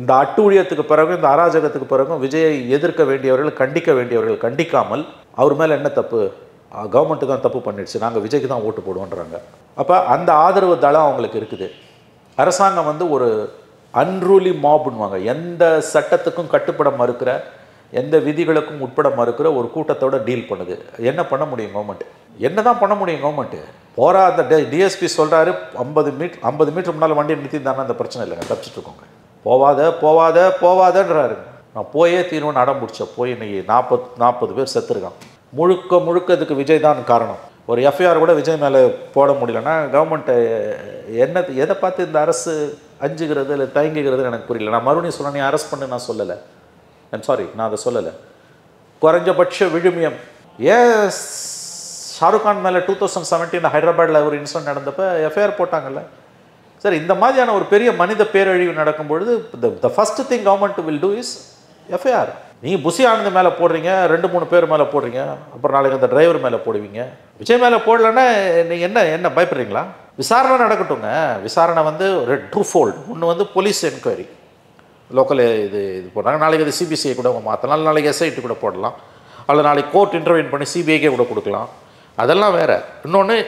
இந்த அட்டூழியத்துக்கு பிறகு, இந்த அராஜகத்துக்கு பிறகும் விஜயை எதிர்க்க வேண்டியவர்கள், கண்டிக்க வேண்டியவர்கள் கண்டிக்காமல், அவர் மேலே என்ன தப்பு, கவர்மெண்ட்டு தான் தப்பு பண்ணிடுச்சு, நாங்கள் விஜய்க்கு தான் ஓட்டு போடுவோன்றாங்க. அப்போ அந்த ஆதரவு தளம் அவங்களுக்கு இருக்குது. அரசாங்கம் வந்து ஒரு அன்ரூலி மாப்னுவாங்க, எந்த சட்டத்துக்கும் கட்டுப்பட மறுக்கிற, எந்த விதிகளுக்கும் உட்பட மறுக்கிற ஒரு கூட்டத்தோட டீல் பண்ணுது. என்ன பண்ண முடியும் கவர்மெண்ட்? என்ன தான் பண்ண முடியும் கவர்மெண்ட்டு? போரா அந்த டிஎஸ்பி சொல்கிறாரு 50 மீட்டர் முன்னால் வண்டியை நிறுத்தி தானே அந்த பிரச்சனை இல்லைங்க, தப்பிச்சுட்டு இருக்கோங்க. போவாதன்றாரு. நான் போயே தீர்வுன்னு அடம் பிடிச்சேன். போய் இன்னைக்கு 40 பேர் செத்துருக்கான். முழுக்க இதுக்கு விஜய் தான் காரணம். ஒரு எஃப்ஐஆர் கூட விஜய் மேலே போட முடியலன்னா கவர்மெண்ட்டை எதை பார்த்து இந்த அரசு அஞ்சுகிறது இல்லை தயங்குகிறதுன்னு எனக்கு புரியல. நான் மறுபடியும் சொன்னேன், நீ அரெஸ்ட் பண்ணு நான் சொல்லலை, சாரி நான் அதை சொல்லலை. குறைஞ்சபட்ச விழுமியம். ஏன் ஷாருக் கான் மேலே 2017 ஹைதராபாத்தில் ஒரு இன்சிடென்ட் நடந்தப்போ எஃப்ஐஆர் போட்டாங்கல்ல. சரி, இந்த மாதிரியான ஒரு பெரிய மனித பேரழிவு நடக்கும்பொழுது the first thing government will do is FIR. நீங்கள் புசி ஆனந்த் மேலே போடுறீங்க, 2-3 பேர் மேலே போடுறீங்க, அப்புறம் நாளைக்கு அந்த டிரைவர் மேலே போடுவீங்க. விஜய் மேலே போடலன்னா நீங்கள் என்ன பயப்படுறீங்களா? விசாரணை நடக்கட்டுங்க. விசாரணை வந்து டூ ஃபோல்டு. ஒன்று வந்து போலீஸ் என்கொயரி, லோக்கல் இது போடுறாங்க. நாளைக்கு அது சிபிசிஐ கூட மாற்றலாம், நாளைக்கு எஸ்ஐடி கூட போடலாம், அல்லது நாளைக்கு கோர்ட் இன்டர்வீன் பண்ணி சிபிஐக்கே கூட கொடுக்கலாம். அதெல்லாம் வேறு. இன்னொன்று,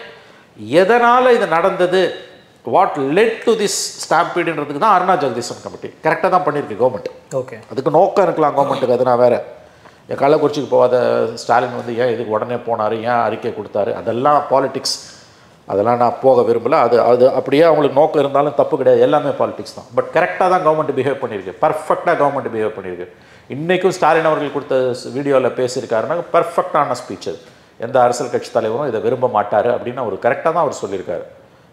எதனால் இது நடந்தது, வாட் லெட் டு திஸ் ஸ்டாம்பீடுன்றதுக்கு தான் அருணா ஜெகதீசன் கமிட்டி கரெக்டாக தான் பண்ணியிருக்கு கவர்மெண்ட். ஓகே, அதுக்கு நோக்கம் இருக்கலாம் கவர்மெண்ட்டுக்கு. அது நான் வேறு. என் கள்ளக்குறிச்சிக்கு போகாத ஸ்டாலின் வந்து ஏன் இதுக்கு உடனே போனார், ஏன் அறிக்கை கொடுத்தாரு, அதெல்லாம் பாலிடிக்ஸ், அதெல்லாம் நான் போக விரும்பலை. அது அப்படியே அவங்களுக்கு நோக்கம் இருந்தாலும் தப்பு கிடையாது, எல்லாமே பாலிடிக்ஸ் தான். பட் கரெக்டாக தான் கவர்மெண்ட் பிஹேவ் பண்ணியிருக்கு, பர்ஃபெக்டாக கவர்மெண்ட் பிஹேவ் பண்ணியிருக்கு. இன்றைக்கும் ஸ்டாலின் அவர்கள் கொடுத்த வீடியோவில் பேசியிருக்காருன்னா பர்ஃபெக்டான ஸ்பீச். அது எந்த அரசியல் கட்சி தலைவரும் இதை விரும்ப மாட்டார் அப்படின்னு அவர் கரெக்டாக தான் அவர் சொல்லியிருக்காரு.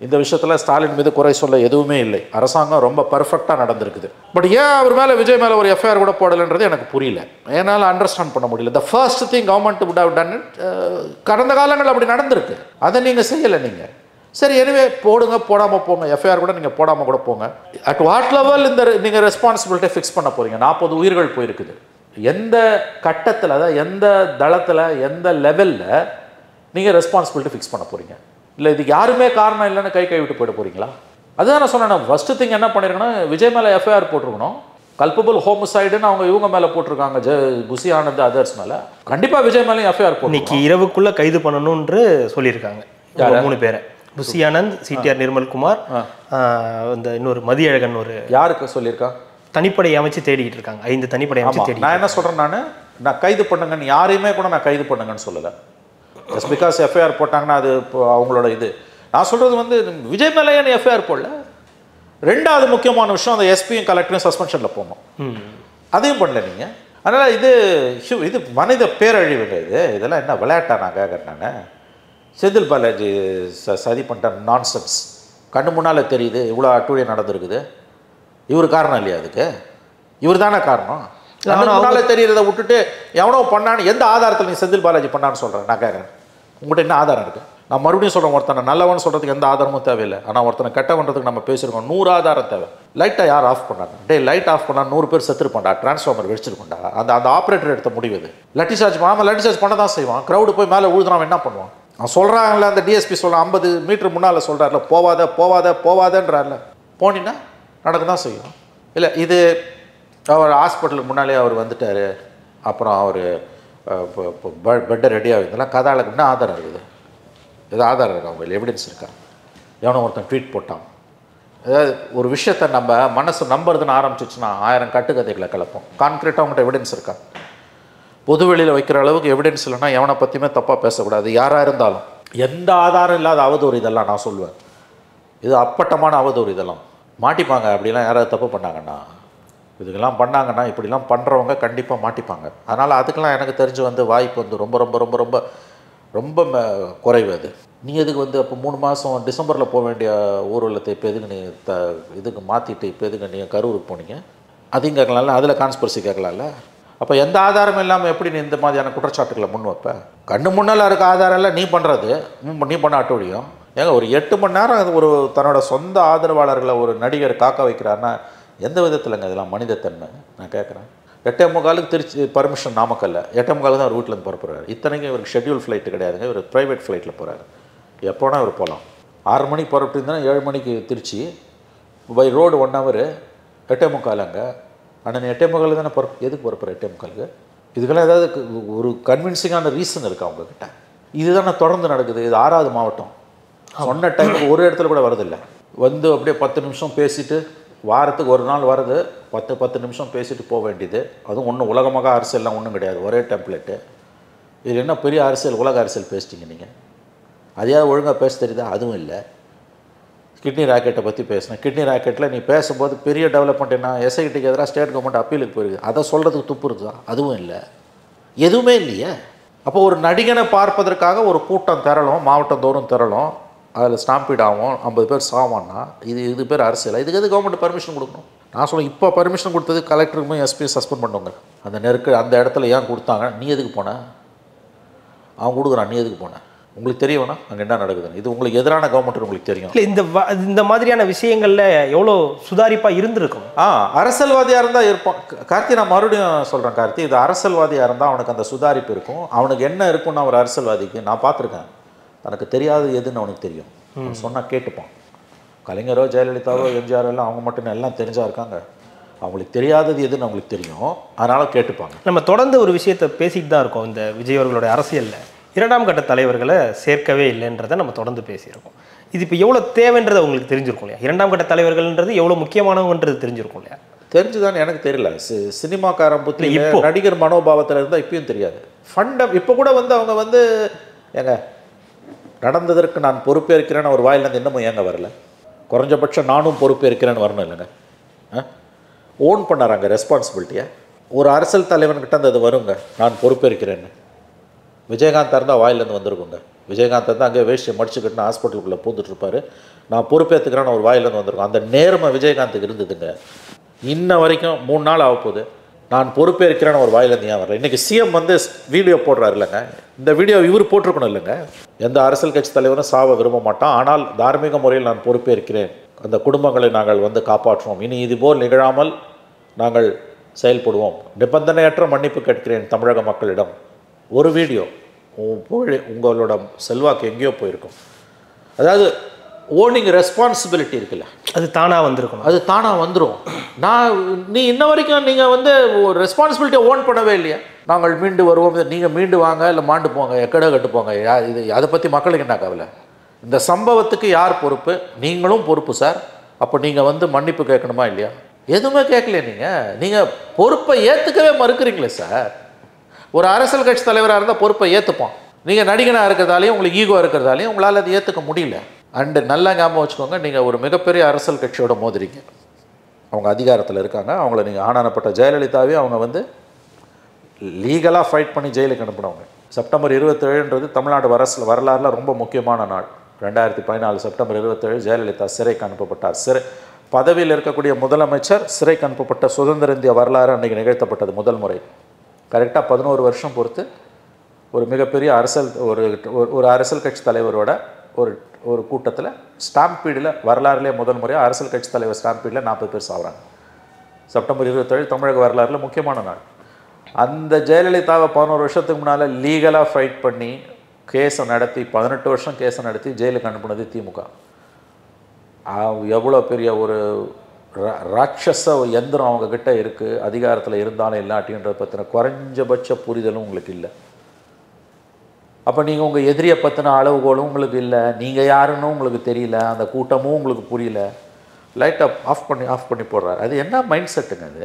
இந்த விஷயத்தில் ஸ்டாலின் மீது குறை சொல்ல எதுவுமே இல்லை. அரசாங்கம் ரொம்ப பர்ஃபெக்டாக நடந்திருக்குது. பட் ஏன் அவர் மேலே விஜய் மேலே ஒரு எஃப்ஐஆர் கூட போடலைன்றது எனக்கு புரியல, என்னால் அண்டர்ஸ்டாண்ட் பண்ண முடியல. The first thing government would have done it. கடந்த காலங்கள் அப்படி நடந்திருக்கு, அதை நீங்கள் செய்யலை. நீங்கள் சரி எனிவே போடுங்க, போடாமல் போங்க, எஃப்ஐஆர் கூட நீங்கள் போடாமல் கூட போங்க. அட் வாட் லெவல் இந்த நீங்கள் ரெஸ்பான்சிபிலிட்டியை ஃபிக்ஸ் பண்ண போகிறீங்க? 40 உயிர்கள் போயிருக்குது. எந்த கட்டத்தில், அதாவது எந்த தளத்தில், எந்த லெவலில் நீங்கள் ரெஸ்பான்சிபிலிட்டி ஃபிக்ஸ் பண்ண போகிறீங்க? இல்லை இதுக்கு யாருமே காரணம் இல்லைன்னு கை விட்டு போயிட போகிறீங்களா? அதுதான் நான் சொன்னேன். ஃபஸ்ட்டு திங் என்ன பண்ணிருக்கணும், விஜய் மேலே எஃப்ஐஆர் போட்டிருக்கணும். கல்பபிள் ஹோமிசைடுன்னு இவங்க மேலே போட்டிருக்காங்க, புசி ஆனந்த் அதர்ஸ் மேலே. கண்டிப்பாக விஜய் மேலே எஃப்ஐஆர் போட்டு இன்னைக்கு இரவுக்குள்ளே கைது பண்ணணும்னு சொல்லியிருக்காங்க 3 பேரை. புசி ஆனந்த், சிடிஆர் நிர்மல்குமார், இந்த இன்னொரு மதியழகன். ஒரு யாருக்கு சொல்லியிருக்கா? தனிப்படை அமைச்சு தேடிக்கிட்டு இருக்காங்க. 5 தனிப்படை அமைச்சு தேடி. நான் என்ன சொல்கிறேன், நான் கைது பண்ணுங்கன்னு யாரையுமே கூட நான் கைது பண்ணுங்கன்னு சொல்லலை. ஜஸ்ட் பிகாஸ் எஃப்ஐஆர் போட்டாங்கன்னா அது இப்போ அவங்களோட இது. நான் சொல்கிறது வந்து விஜய் மேலே ஏன் எஃப்ஐஆர் போடல? 2வது முக்கியமான விஷயம், அந்த எஸ்பியும் கலெக்டரும் சஸ்பென்ஷனில் போகணும். அதையும் பண்ணல நீங்கள். அதனால் இது மனித பேரழிவுங்க. இதெல்லாம் என்ன விளையாட்டா? நான் கேட்குறேன். நான் செந்தில் பாலாஜி சதி பண்ணிட்டேன் நான்சென்ஸ். கண்ணு முன்னால் தெரியுது இவ்வளோ அட்டூழியம் நடந்திருக்குது. இவர் காரணம் இல்லையா? அதுக்கு இவர் தானே காரணம். அதனால தெரியறதை விட்டுட்டு எவனோ பண்ணான்னு எந்த ஆதாரத்தில் நீ செந்தில் பாலாஜி பண்ணான்னு சொல்கிறேன்? நான் கேட்குறேன், உங்கள்கிட்ட என்ன ஆதாரம் இருக்குது? நான் மறுபடியும் சொல்கிறேன், ஒருத்தனை நல்லவன் சொல்கிறதுக்கு எந்த ஆதாரமும் தேவையில்லை. ஆனால் ஒருத்தனை கெட்டவன்றதுக்கு நம்ம பேசியிருக்கோம், 100 ஆதாரம் தேவை. லைட்டை யார் ஆஃப் பண்ணாங்க? லைட் ஆஃப் பண்ணால் 100 பேர் செத்துருப்பான்டா, டிரான்ஸ்ஃபார்மர் வெடிச்சிருக்கோண்டா. அந்த ஆப்ரேட்டர் எடுத்த முடிவு இது. லட்டி சார்ஜ் ஆமாம், லட்டி சார்ஜ் பண்ண தான் செய்வான். க்ரௌடு போய் மேலே விழுதுறான், என்ன பண்ணுவான்? அவன் சொல்கிறாங்கல்ல, அந்த டிஎஸ்பி சொல்ல 50 மீட்டர் முன்னால் சொல்கிறார்ல, போவாதன்றார்ல, போனீங்கன்னா நடக்க தான் செய்யும். இல்லை, இது அவர் ஹாஸ்பிட்டலுக்கு முன்னாலே அவர் வந்துட்டார், அப்புறம் அவர் பெட்டை ரெடியாக இருந்தெல்லாம் கதாளுக்கு என்ன ஆதாரம் இருக்குது? எது ஆதாரம் இருக்கா? அவங்க எவிடன்ஸ் இருக்கா? எவனோ ஒருத்தன் ட்வீட் போட்டான். அதாவது ஒரு விஷயத்தை நம்ம மனசு நம்புறதுன்னு ஆரம்பிச்சிச்சுன்னா 1000 கட்டுக்கதைகளை கலப்போம். கான்க்ரீட்டாக அவங்கள்ட்ட எவிடன்ஸ் இருக்கா? பொதுவெளியில் வைக்கிற அளவுக்கு எவிடன்ஸ் இல்லைன்னா எவனை பற்றியுமே தப்பாக பேசக்கூடாது, யாராக இருந்தாலும். எந்த ஆதாரம் இல்லாத அவதூறு இதெல்லாம் நான் சொல்லுவேன். இது அப்பட்டமான அவதூறு. இதெல்லாம் மாட்டிப்பாங்க. அப்படிலாம் யாராவது தப்பு பண்ணாங்கன்னா, இதுக்கெல்லாம் பண்ணாங்கன்னா, இப்படிலாம் பண்ணுறவங்க கண்டிப்பாக மாட்டிப்பாங்க. அதனால் அதுக்கெல்லாம் எனக்கு தெரிஞ்சு வாய்ப்பு ரொம்ப ரொம்ப ரொம்ப ரொம்ப ரொம்ப குறைவு. அது நீ எதுக்கு அப்போ 3 மாதம் டிசம்பரில் போக வேண்டிய ஊர்வலத்தை இப்போ எதுக்கு நீ இதுக்கு மாற்றிட்டு இப்போ எதுக்கு நீங்கள் கரூருக்கு போனீங்க? அதையும் கேட்கலாம்ல, அதில் கான்ஸ்பிரசி கேட்கலாம்ல. அப்போ எந்த ஆதாரமும் இல்லாமல் எப்படி நீ இந்த மாதிரியான குற்றச்சாட்டுகளை முன் வைப்ப? கண்ணு முன்னால் இருக்க ஆதாரம் இல்லை, நீ பண்ணுறது நீ பண்ண அட்டோடியும். ஏங்க ஒரு 8 மணி நேரம் அது ஒரு தன்னோட சொந்த ஆதரவாளர்களை ஒரு நடிகர் காக்க வைக்கிறாருன்னா எந்த விதத்தில்ங்க இதெல்லாம் மனிதத்தன்மை? நான் கேட்குறேன். 8:45 திருச்சி பர்மிஷன் நாமக்கல்ல, 8:45 தான் அவர் வீட்டிலேருந்து புறப்படுறாரு. இத்தனைக்கும் இவருக்கு ஷெட்யூல் ஃப்ளைட்டு கிடையாதுங்க, இவர் ப்ரைவேட் ஃப்ளைட்டில் போகிறாரு. எப்போனா இவர் போகலாம். 6 மணிக்கு புறப்பட்டு 7 மணிக்கு திருச்சி, பை ரோடு 1 ஹவர், 8:45 அங்கே. ஆனால் நீ 8:45 தானே எதுக்கு புறப்படுற 8:45? இதுக்கெல்லாம் ஏதாவது ஒரு கன்வின்சிங்கான ரீசன் இருக்கா அவங்கக்கிட்ட? இதுதானே தொடர்ந்து நடக்குது. இது 6வது மாவட்டம். சொன்ன டைமுக்கு ஒரு இடத்துல கூட வரதில்லை. அப்படியே 10 நிமிஷம் பேசிட்டு, வாரத்துக்கு ஒரு நாள் வருது, 10 நிமிஷம் பேசிட்டு போக வேண்டியது. அதுவும் ஒன்றும் உலகமாக அரசியல்லாம் ஒன்றும் கிடையாது, ஒரே டெம்ப்ளேட்டு. இது என்ன பெரிய அரசியல், உலக அரசியல் பேசிட்டீங்க நீங்கள்? அதையாவது ஒழுங்காக பேச தெரியுதா? அதுவும் இல்லை. கிட்னி ராக்கெட்டை பற்றி பேசினேன். கிட்னி ராக்கெட்டில் நீ பேசும்போது பெரிய டெவலப்மெண்ட் என்ன? எஸ்ஐடிக்கு எதிராக ஸ்டேட் கவர்மெண்ட் அப்பீலுக்கு போயிருக்கு, அதை சொல்கிறதுக்கு துப்பு இருக்குதா? அதுவும் இல்லை, எதுவுமே இல்லையே. அப்போ ஒரு நடிகனை பார்ப்பதற்காக ஒரு கூட்டம் திரளும், மாவட்டம் தோறும் திரளும், அதில் ஸ்டாம்பீட் ஆகும், 50 பேர் சாவான்னா இது பேர் அரசியல். இதுக்கு எது கவர்மெண்ட் பர்மிஷன் கொடுக்கணும்? நான் சொல்லுவேன், இப்போ பர்மிஷன் கொடுத்தது கலெக்டருக்கும் எஸ்பி சஸ்பெண்ட் பண்ணுவாங்க. அந்த இடத்துல ஏன் கொடுத்தாங்க? நீ எதுக்கு போன? அவன் கொடுக்குறான், நீ எதுக்கு போன? உங்களுக்கு தெரியவேணா அங்கே என்ன நடக்குதுன்னு? இது உங்களுக்கு எதிரான கவர்மெண்ட் உங்களுக்கு தெரியும். இல்லை, இந்த மாதிரியான விஷயங்களில் எவ்வளோ சுதாரிப்பாக இருந்திருக்கும். அரசியல்வாதியாக இருந்தால் இருப்பான். கார்த்தி, நான் மறுபடியும் சொல்கிறேன் கார்த்தி, இது அரசியல்வாதியாக இருந்தால் அவனுக்கு அந்த சுதாரிப்பு இருக்கும். அவனுக்கு என்ன இருக்குன்னு ஒரு அரசியல்வாதிக்கு நான் பார்த்துருக்கேன். தனக்கு தெரியாது எதுன்னு அவனுக்கு தெரியும். சொன்னால் கேட்டுப்பான். கலைஞரோ ஜெயலலிதாவோ எம்ஜிஆரோ எல்லாம் அவங்க மட்டும் எல்லாம் தெரிஞ்சா இருக்காங்க. அவங்களுக்கு தெரியாதது எதுன்னு அவங்களுக்கு தெரியும், அதனால் கேட்டுப்பாங்க. நம்ம தொடர்ந்து ஒரு விஷயத்தை பேசிட்டு தான் இருக்கோம். இந்த விஜய் அவர்களுடைய அரசியலில் 2ஆம் கட்ட தலைவர்களை சேர்க்கவே இல்லைன்றதை நம்ம தொடர்ந்து பேசியிருக்கோம். இது இப்போ எவ்வளோ தேவைன்றதை உங்களுக்கு தெரிஞ்சிருக்கும் இல்லையா? 2ஆம் கட்ட தலைவர்கள்ன்றது எவ்வளோ முக்கியமானவன்றது தெரிஞ்சிருக்கும் இல்லையா? தெரிஞ்சுதானே எனக்கு தெரியல. சினிமாக்காரன் புத்தி இப்போ நடிகர் மனோபாவத்தில் இருந்தால் இப்பயும் தெரியாது. இப்போ கூட அவங்க ஏங்க நடந்ததற்கு நான் பொறுப்பேற்கிறேன்னு ஒரு வாயிலேருந்து இன்னமும் ஏங்க வரல? குறைஞ்சபட்சம் நானும் பொறுப்பேற்கிறேன்னு வரணும் இல்லைங்க? ஓன் பண்ணாராங்க ரெஸ்பான்சிபிலிட்டியை. ஒரு அரசியல் தலைவன்கிட்ட அது வருங்க, நான் பொறுப்பேற்கிறேன்னு. விஜயகாந்த் இருந்தால் வாயிலேருந்து வந்திருக்குங்க. விஜயகாந்த் இருந்தால் அங்கே வேஷ்டியை மடிச்சுக்கிட்டு ஹாஸ்பிட்டலுக்குள்ளே பூந்துட்டுருப்பார். நான் பொறுப்பேற்றுக்கிறேன்னு ஒரு வாயிலேருந்து வந்திருக்கும். அந்த நேர்மை விஜயகாந்துக்கு இருந்ததுங்க. இன்ன வரைக்கும் 3 நாள் ஆக போகுது, நான் பொறுப்பேற்கிறேன்னு ஒரு வாயிலேருந்து ஏன் வரல? இன்றைக்கி சிஎம் வீடியோ போடுறாரு இல்லைங்க, இந்த வீடியோ இவர் போட்டிருக்கணும் இல்லைங்க. எந்த அரசியல் கட்சி தலைவரும் சாவ விரும்ப மாட்டான், ஆனால் தார்மீக முறையில் நான் பொறுப்பேற்கிறேன், அந்த குடும்பங்களை நாங்கள் காப்பாற்றுவோம், இனி இதுபோல் நிகழாமல் நாங்கள் செயல்படுவோம், நிபந்தனையற்ற மன்னிப்பு கேட்கிறேன் தமிழக மக்களிடம். ஒரு வீடியோ உங்களோட செல்வாக்கு எங்கேயோ போயிருக்கும். அதாவது ஓனிங் ரெஸ்பான்சிபிலிட்டி இருக்குல்ல, அது தானாக வந்திருக்கணும். அது தானாக வந்துடும். நீ இன்ன வரைக்கும் நீங்கள் ஒரு ரெஸ்பான்சிபிலிட்டியை ஓன் பண்ணவே இல்லையா? நாங்கள் மீண்டு வருவோம், நீங்கள் மீண்டு வாங்க இல்லை மாண்டு போங்க, எக்கடை கட்டு போங்க. இது அதை பற்றி மக்களுக்கு என்ன கவலை? இந்த சம்பவத்துக்கு யார் பொறுப்பு? நீங்களும் பொறுப்பு சார். அப்போ நீங்கள் மன்னிப்பு கேட்கணுமா இல்லையா? எதுவுமே கேட்கலையே. நீங்கள் பொறுப்பை ஏற்றுக்கவே மறுக்கிறீங்களே சார். ஒரு அரசியல் கட்சி தலைவராக இருந்தால் பொறுப்பை ஏற்றுப்போம். நீங்கள் நடிகனாக இருக்கிறதாலையும் உங்களுக்கு ஈகோ இருக்கிறதாலையும் உங்களால் அதை ஏற்றுக்க முடியல. அண்டு நல்லா ஞாபகம் வச்சுக்கோங்க, நீங்கள் ஒரு மிகப்பெரிய அரசியல் கட்சியோட மோதுறீங்க. அவங்க அதிகாரத்தில் இருக்காங்க. அவங்கள நீங்கள் ஆனானப்பட்ட ஜெயலலிதாவே அவங்க லீகலாக ஃபைட் பண்ணி ஜெயிலுக்கு அனுப்பினவங்க. செப்டம்பர் 27ன்றது தமிழ்நாடு வரலாறில் ரொம்ப முக்கியமான நாள். 2014 செப்டம்பர் 27 ஜெயலலிதா சிறைக்கு அனுப்பப்பட்டார். பதவியில் இருக்கக்கூடிய முதலமைச்சர் சிறைக்கு அனுப்பப்பட்ட சுதந்திர இந்திய வரலாறு அன்றைக்கி நிகழ்த்தப்பட்டது முதல் முறை. கரெக்டாக 11 வருஷம் பொறுத்து ஒரு மிகப்பெரிய அரசியல் ஒரு அரசியல் கட்சி தலைவரோட ஒரு கூட்டத்தில் ஸ்டாம்பீடில் வரலாறுலேயே முதல் முறையாக அரசியல் கட்சி தலைவர் ஸ்டாம்பீடில் 40 பேர் சாவுறாங்க. செப்டம்பர் 27 தமிழக வரலாறுல முக்கியமான நாள். அந்த ஜெயலலிதாவை 11 வருஷத்துக்கு முன்னால் லீகலாக ஃபைட் பண்ணி கேஸை நடத்தி 18 வருஷம் கேஸை நடத்தி ஜெயிலுக்கு அனுப்புனது திமுக. எவ்வளோ பெரிய ஒரு ராட்சச எந்திரம் அவங்கக்கிட்ட இருக்குது, அதிகாரத்தில் இருந்தாலும் இல்லாட்டின்றதை பற்றின குறைஞ்சபட்ச புரிதலும் உங்களுக்கு இல்லை. அப்போ நீங்கள் உங்கள் எதிரியை பற்றின அளவுகோலும் உங்களுக்கு இல்லை, நீங்கள் யாருன்னு உங்களுக்கு தெரியல, அந்த கூட்டமும் உங்களுக்கு புரியல. லைட்டை ஆஃப் பண்ணி போடுறாரு. அது என்ன மைண்ட் செட்டுங்க அது?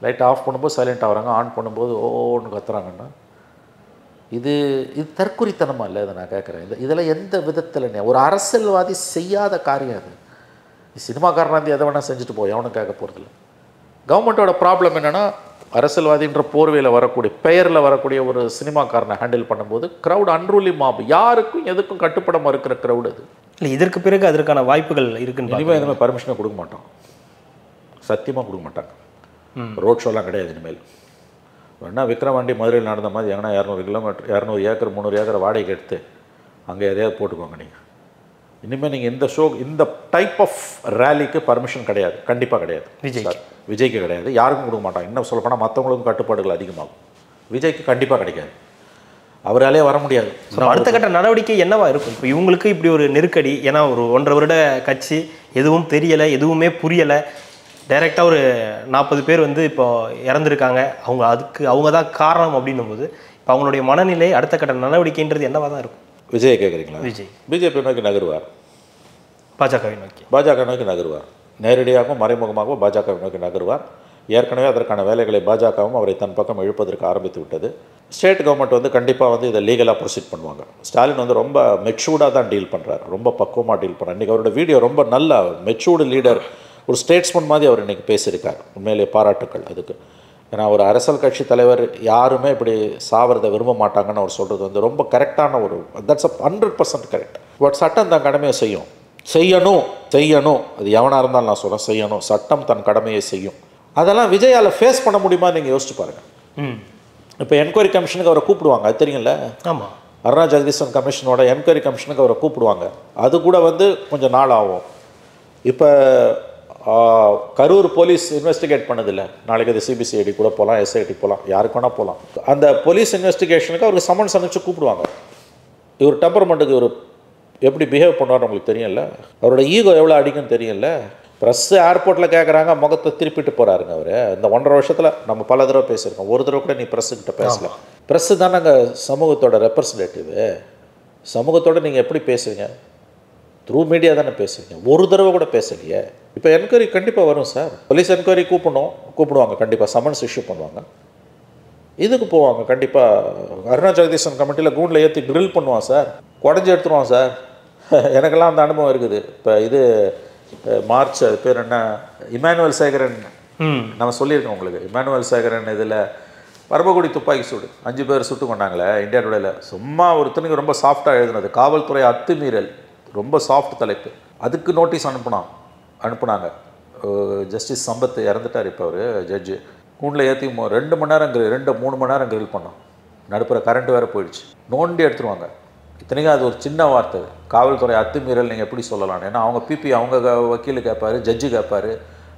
லைட்டை ஆஃப் பண்ணும்போது சைலண்ட் ஆகிறாங்க, ஆன் பண்ணும்போது ஓன்னு கத்துறாங்கன்னா இது தற்குறித்தனமாக இல்லை? இதை நான் கேட்குறேன். இதில் எந்த விதத்தில் ஒரு அரசியல்வாதி செய்யாத காரியம் அது. சினிமாக்காரனாந்தி எதை வேணால் செஞ்சுட்டு போய் எவனும் கேட்க போகிறதில்ல. கவர்மெண்ட்டோட ப்ராப்ளம் என்னென்னா, அரசியல்வாதின்ற போர்வையில் வரக்கூடிய பெயரில் வரக்கூடிய ஒரு சினிமாக்காரனை ஹேண்டில் பண்ணும்போது க்ரௌட் அன்ரூலி மாப், யாருக்கும் எதுக்கும் கட்டுப்பட மறுக்கிற க்ரௌடு அது. இல்லை, இதற்கு பிறகு அதற்கான வாய்ப்புகள் இருக்குன்னு இனிமேல் இனிமேல் பர்மிஷனை கொடுக்க மாட்டோம், சத்தியமாக கொடுக்க மாட்டாங்க. ரோட் ஷோலாம் கிடையாது இனிமேல். வேணா விக்ரவாண்டி மதுரையில் நடந்த மாதிரி எங்கன்னா 200 கிலோமீட்டர் 200 ஏக்கர் 300 ஏக்கர் வாடகைக்கு எடுத்து அங்கே எதையாவது போட்டுக்கோங்க. நீங்கள் இனிமேல் நீங்கள் இந்த ஷோ இந்த டைப் ஆஃப் ரேலிக்கு பர்மிஷன் கிடையாது, கண்டிப்பாக கிடையாது. விஜய்க்கு கிடையாது, யாருக்கும் கொடுக்க மாட்டாங்க. இன்னும் சொல்லப்போனால் மற்றவங்களுக்கும் கட்டுப்பாடுகள் அதிகமாகும். விஜய்க்கு கண்டிப்பாக கிடைக்காது, அவராலே வர முடியாது. அடுத்த கட்ட நடவடிக்கை என்னவா இருக்கும்? இப்போ இவங்களுக்கு இப்படி ஒரு நெருக்கடி, ஏன்னா ஒரு 1.5 வருட கட்சி, எதுவும் தெரியலை, எதுவுமே புரியலை, டைரெக்டாக ஒரு 40 பேர் வந்து இப்போ இறந்துருக்காங்க, அவங்க தான் காரணம் அப்படின்னும் போது இப்போ அவங்களுடைய மனநிலை அடுத்த கட்ட நடவடிக்கைன்றது என்னவாக தான் இருக்கும்? விஜய் கேட்குறீங்களா? பிஜேபி நோக்கி நகருவார், பாஜகவை நோக்கி நகருவார், நேரடியாகவும் மறைமுகமாகவும் பாஜகவை நோக்கி நகருவார். ஏற்கனவே அதற்கான வேலைகளை பாஜகவும் அவரை தன் பக்கம் இழுப்பதற்கு ஆரம்பித்து விட்டது. ஸ்டேட் கவர்மெண்ட் வந்து கண்டிப்பாக வந்து இதை லீகலாக ப்ரொசீட் பண்ணுவாங்க. ஸ்டாலின் வந்து ரொம்ப மெச்சூர்டாக தான் டீல் பண்ணுறாரு, ரொம்ப பக்குவமாக டீல் பண்ணுறாரு. இன்றைக்கி அவரோட வீடியோ ரொம்ப நல்ல மெச்சூர்டு லீடர், ஒரு ஸ்டேட்ஸ்மேன் மாதிரி அவர் இன்றைக்கி பேசியிருக்கார். உண்மையிலே பாராட்டுக்கள் அதுக்கு. ஏன்னா ஒரு அரசியல் கட்சி தலைவர் யாருமே இப்படி சாவறதை விரும்ப மாட்டாங்கன்னு அவர் சொல்கிறது வந்து ரொம்ப கரெக்டான ஒரு, தட்ஸ் 100% கரெக்ட். பட் சட்டம் தன் கடமையை செய்யணும். அது எவனாக இருந்தாலும் நான் சொல்கிறேன், செய்யணும். சட்டம் தன் கடமையை செய்யும். அதெல்லாம் விஜயால் ஃபேஸ் பண்ண முடியுமா நீங்கள் யோசிச்சு பாருங்கள். இப்போ என்கொயரி கமிஷனுக்கு அவரை கூப்பிடுவாங்க, அது தெரியுங்கள? ஆமாம், அருணா ஜெகதீசன் கமிஷனோட என்கொயரி கமிஷனுக்கு அவரை கூப்பிடுவாங்க. அது கூட வந்து கொஞ்சம் நாள் ஆகும். இப்போ கரூர் போலீஸ் இன்வெஸ்டிகேட் பண்ணதில்லை, நாளைக்கு அது சிபிசிஐடி கூட போகலாம், எஸ்ஐடி போகலாம், யாருக்கு வேணால் போகலாம். அந்த போலீஸ் இன்வெஸ்டிகேஷனுக்கு அவருக்கு சம்மன்ஸ் அனுப்பிச்சு கூப்பிடுவாங்க. இவர் டெம்பர்மெண்ட்டுக்கு இவர் எப்படி பிஹேவ் பண்ணுவார்னு உங்களுக்கு தெரியல, அவரோட ஈகோ எவ்வளோ அடிக்குன்னு தெரியல. ப்ரெஸ்ஸு ஏர்போர்ட்டில் கேட்குறாங்க, முகத்தை திருப்பிட்டு போகிறாருங்க அவர். இந்த 1.5 வருஷத்தில் நம்ம பல தடவை பேசியிருக்கோம், ஒரு தடவை கூட நீ ப்ரெஸ்ஸுக்கிட்ட பேசல. ப்ரெஸ்ஸு தான் நாங்கள் சமூகத்தோட ரெப்ரசன்டேட்டிவு, சமூகத்தோடு நீங்கள் எப்படி பேசுவீங்க? த்ரூ மீடியா தானே பேசுவீங்க, ஒரு தடவை கூட பேசலையே. இப்போ என்கொயரி கண்டிப்பாக வரும் சார், போலீஸ் என்கொயரி கூப்பிடுவாங்க, கண்டிப்பாக சம்மன்ஸ் இஷ்யூ பண்ணுவாங்க, இதுக்கு போவாங்க கண்டிப்பாக. அருணா ஜெகதீசன் கமிட்டியில் கூண்டில் ஏற்றி ட்ரில் பண்ணுவான் சார், குடஞ்சி எடுத்துருவான் சார். எனக்கெல்லாம் அந்த அனுபவம் இருக்குது. இப்போ இது மார்ச், அது பேர் என்ன, இமானுவேல் சேகரன், நம்ம சொல்லியிருக்கோம் உங்களுக்கு. இமானுவேல் சேகரன் இதில் பரமக்குடி துப்பாக்கி சூடு 5 பேர் சுட்டு கொண்டாங்களே இந்தியா டுடேல, சும்மா ஒருத்தனுக்கு ரொம்ப சாஃப்டாக எழுதுனது, காவல்துறை அத்துமீறல், ரொம்ப சாஃப்ட் தலைப்பு. அதுக்கு நோட்டீஸ் அனுப்புனாங்க. ஜஸ்டிஸ் சம்பத் இறந்துட்டார் இப்போ, அவர் ஜட்ஜு. கூண்டில் ஏற்றி 2 மணி நேரம் 3 மணி நேரம் கிரில் பண்ணோம். நடுப்புற கரண்ட் வேறு போயிடுச்சு, நோண்டி எடுத்துருவாங்க. இத்தனைக்கும் அது ஒரு சின்ன வார்த்தை, காவல்துறை அத்துமீறல் நீங்கள் எப்படி சொல்லலாம்னு. ஏன்னா அவங்க பிபி, அவங்க வக்கீல் கேட்பார், ஜட்ஜு கேட்பார்,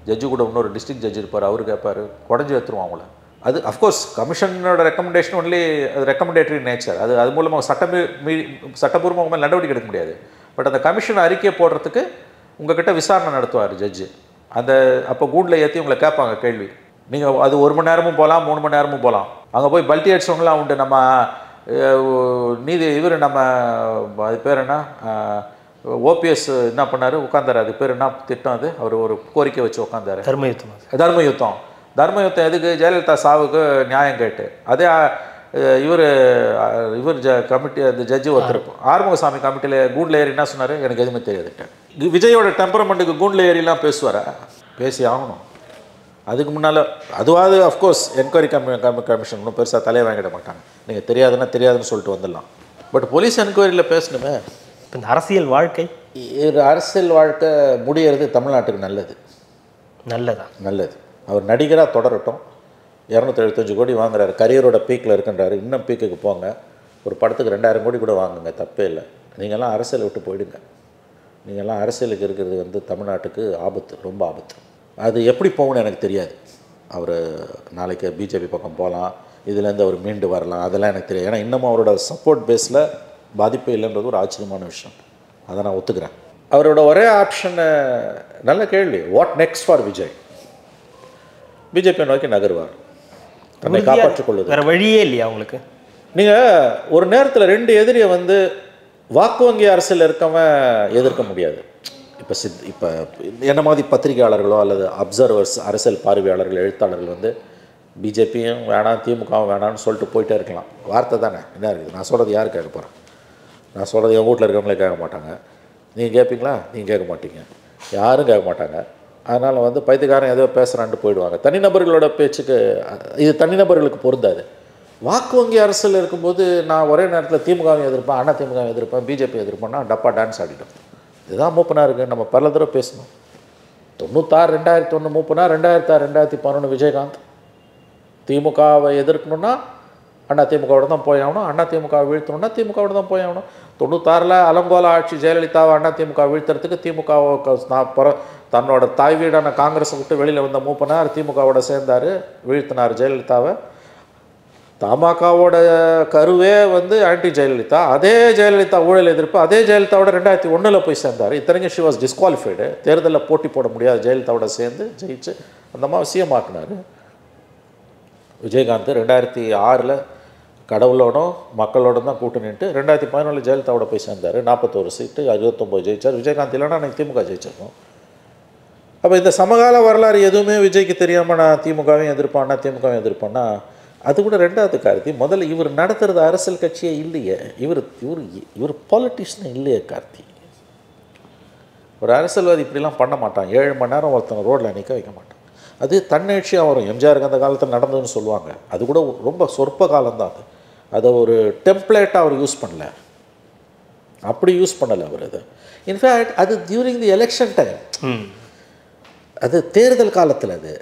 ஜட்ஜு கூட இன்னொரு டிஸ்ட்ரிக்ட் ஜட்ஜ் இருப்பார், அவர் கேட்பார், குடஞ்சி எடுத்துருவோம் அவங்கள. அது அஃப்கோர்ஸ் கமிஷனோட ரெக்கமெண்டேஷன் ஒன்லி, அது ரெக்கமெண்டேட்டரி நேச்சர். அது மூலமாக சட்டப்பூர்வமாக நடவடிக்கை எடுக்க முடியாது. பட் அந்த கமிஷன் அறிக்கையை போடுறதுக்கு உங்ககிட்ட விசாரணை நடத்துவார் ஜட்ஜு. அப்போ கூண்டில் ஏற்றி உங்களை கேட்பாங்க கேள்வி. நீங்கள் அது 1 மணி நேரமும் போகலாம், 3 மணி நேரமும் போகலாம். அங்கே போய் பல்ட்டி அடிச்சவங்களாம் உண்டு. நம்ம நம்ம அது பேர் என்ன, ஓபிஎஸ் என்ன பண்ணார், உட்காந்தார். அது பேர் என்ன திட்டம், அது அவர் ஒரு கோரிக்கை வச்சு உட்காந்தார், தர்மயுத்தம் எதுக்கு? ஜெயலலிதா சாவுக்கு நியாயம் கேட்டு. அதே இவர் கமிட்டி, அந்த ஜட்ஜு ஒருத்தர் ஆறுமுகசாமி கமிட்டியில் கூண்டில் ஏறி என்ன சொன்னார், எனக்கு எதுவுமே தெரியாதுட்டேன். விஜயோட டெம்பரமெண்ட்டுக்கு கூண்டில் ஏறிலாம் பேசுவாரா? பேசி ஆகணும். அதுக்கு முன்னால் அதுவாது அஃப்கோர்ஸ் என்கொயரி கமிஷன் ஒன்றும் பெருசாக தலையை வாங்கிட மாட்டாங்க. நீங்கள் தெரியாதுன்னு சொல்லிட்டு வந்துடலாம். பட் போலீஸ் என்கொயரியில் பேசணுமே. இப்போ இந்த அரசியல் வாழ்க்கை முடியறது தமிழ்நாட்டுக்கு நல்லது. அவர் நடிகராக தொடரட்டும், 275 கோடி வாங்குறாரு, கரியரோட பீக்கில் இருக்கின்றாரு. இன்னும் பீக்குக்கு போங்க, ஒரு படத்துக்கு 2000 கோடி கூட வாங்குங்க, தப்பே இல்லை. நீங்கள்லாம் அரசியலை விட்டு போயிடுங்க. நீங்கள்லாம் அரசியலுக்கு இருக்கிறது வந்து தமிழ்நாட்டுக்கு ஆபத்து, ரொம்ப ஆபத்து. அது எப்படி போகணும்னு எனக்கு தெரியாது. அவர் நாளைக்கு பிஜேபி பக்கம் போகலாம், இதுலேருந்து அவர் மீண்டு வரலாம், அதெல்லாம் எனக்கு தெரியாது. ஏன்னா இன்னமும் அவரோட சப்போர்ட் பேஸில் பாதிப்பே இல்லைன்றது ஒரு ஆச்சரியமான விஷயம். அதை நான் ஒத்துக்கிறேன். அவரோட ஒரே ஆப்ஷனை, நல்ல கேள்வி, what next for Vijay? BJP நோக்கி நகருவார், தன்னை காப்பாற்றிக் கொள்வது. வேறு வழியே இல்லையா உங்களுக்கு? நீங்கள் ஒரு நேரத்தில் 2 எதிரியை வந்து வாக்கு வங்கி அரசியல் இருக்கவன் எதிர்க்க முடியாது. இப்போ என்ன மாதிரி பத்திரிகையாளர்களோ அல்லது அப்சர்வர்ஸ், அரசியல் பார்வையாளர்கள், எழுத்தாளர்கள் வந்து பிஜேபியும் வேணாம் திமுகவும் வேணாம்னு சொல்லிட்டு போயிட்டே இருக்கலாம். வார்த்தை தானே, என்ன இருக்குது? நான் சொல்கிறது யார் கேட்க போகிறேன்? நான் சொல்கிறது என் வீட்டில் இருக்கவங்களே கேட்க மாட்டாங்க. நீங்கள் கேட்பீங்களா? நீங்கள் கேட்க மாட்டீங்க, யாரும் கேட்க மாட்டாங்க. அதனால் வந்து பைத்தியக்காரன் ஏதோ பேசுகிறான்ட்டு போயிடுவாங்க. தனிநபர்களோட பேச்சுக்கு இது தனிநபர்களுக்கு பொருந்தாது. வாக்கு வங்கி அரசியல் இருக்கும்போது நான் ஒரே நேரத்தில் திமுகவும் எதிர்ப்பேன், அண்ணா திமுகவும் எதிர்ப்பேன், பிஜேபி எதிர்ப்பேன்னா டப்பா டான்ஸ் ஆடிடும். இதுதான் மூப்பனாக இருக்குது. நம்ம பல தடவை பேசணும். 96 2001 மூப்பனார், 2006 2011 விஜயகாந்த். திமுகவை எதிர்க்கணுன்னா அண்ணா திமுகவோட தான் போய் ஆகணும், அண்ணா திமுகவை வீழ்த்தணுன்னா திமுகவோட தான் போய் ஆகணும். 96 அலங்கோல ஆட்சி ஜெயலலிதாவை அண்ணா திமுக வீழ்த்துறதுக்கு திமுக தன்னோட தாய் வீடான காங்கிரஸை விட்டு வெளியில் வந்த மூப்பனார் திமுகவோட சேர்ந்தார், வீழ்த்தினார் ஜெயலலிதாவை. தமாகவோட கருவே வந்து ஆன்டி ஜெயலலிதா. அதே ஜெயலலிதா ஊழல் எதிர்ப்பு, அதே ஜெயலலிதாவோட 2001 போய் சேர்ந்தார். இத்தனைக்கும் ஷி வாஸ் டிஸ்குவாலிஃபைடு. தேர்தலில் போட்டி போட முடியாது ஜெயலலிதாவோட சேர்ந்து ஜெயிச்சு அந்த மாதிரி சிஎம் ஆக்குனார். விஜயகாந்த் 2006 கடவுளோடும் மக்களோடும் தான் கூட்டணிட்டு 2011 ஜெயலலிதாவோட போய் சேர்ந்தார். 41 சீட்டு, 69 ஜெயிச்சார். விஜயகாந்த் இல்லைன்னா அன்றைக்கி திமுக ஜெயிச்சிருக்கோம். அப்போ இந்த சமகால வரலாறு எதுவுமே விஜய்க்கு தெரியாமல் நான் திமுகவையும் எதிர்ப்பான்னா திமுகவும் எதிர்ப்பேன்னா அது கூட ரெண்டாவது கார்த்தி. முதல்ல இவர் நடத்துறது அரசியல் கட்சியே இல்லையே, இவர் பாலிட்டிஷியன் இல்லையே கார்த்தி. ஒரு அரசியல்வாதி இப்படிலாம் பண்ண மாட்டான். 7 மணி நேரம் ஒருத்தனை ரோட்டில் நிற்க வைக்க மாட்டான். அது தன்னெழுச்சியாக வரும். எம்ஜிஆருக்கு அந்த காலத்தில் நடந்ததுன்னு சொல்லுவாங்க. அது கூட ரொம்ப சொற்ப காலம்தான். அது அதை ஒரு டெம்ப்ளேட்டாக அவர் யூஸ் பண்ணல, அப்படி யூஸ் பண்ணலை அவர். அது இன்ஃபேக்ட் அது டியூரிங் தி எலெக்ஷன் டைம், அது தேர்தல் காலத்தில். அது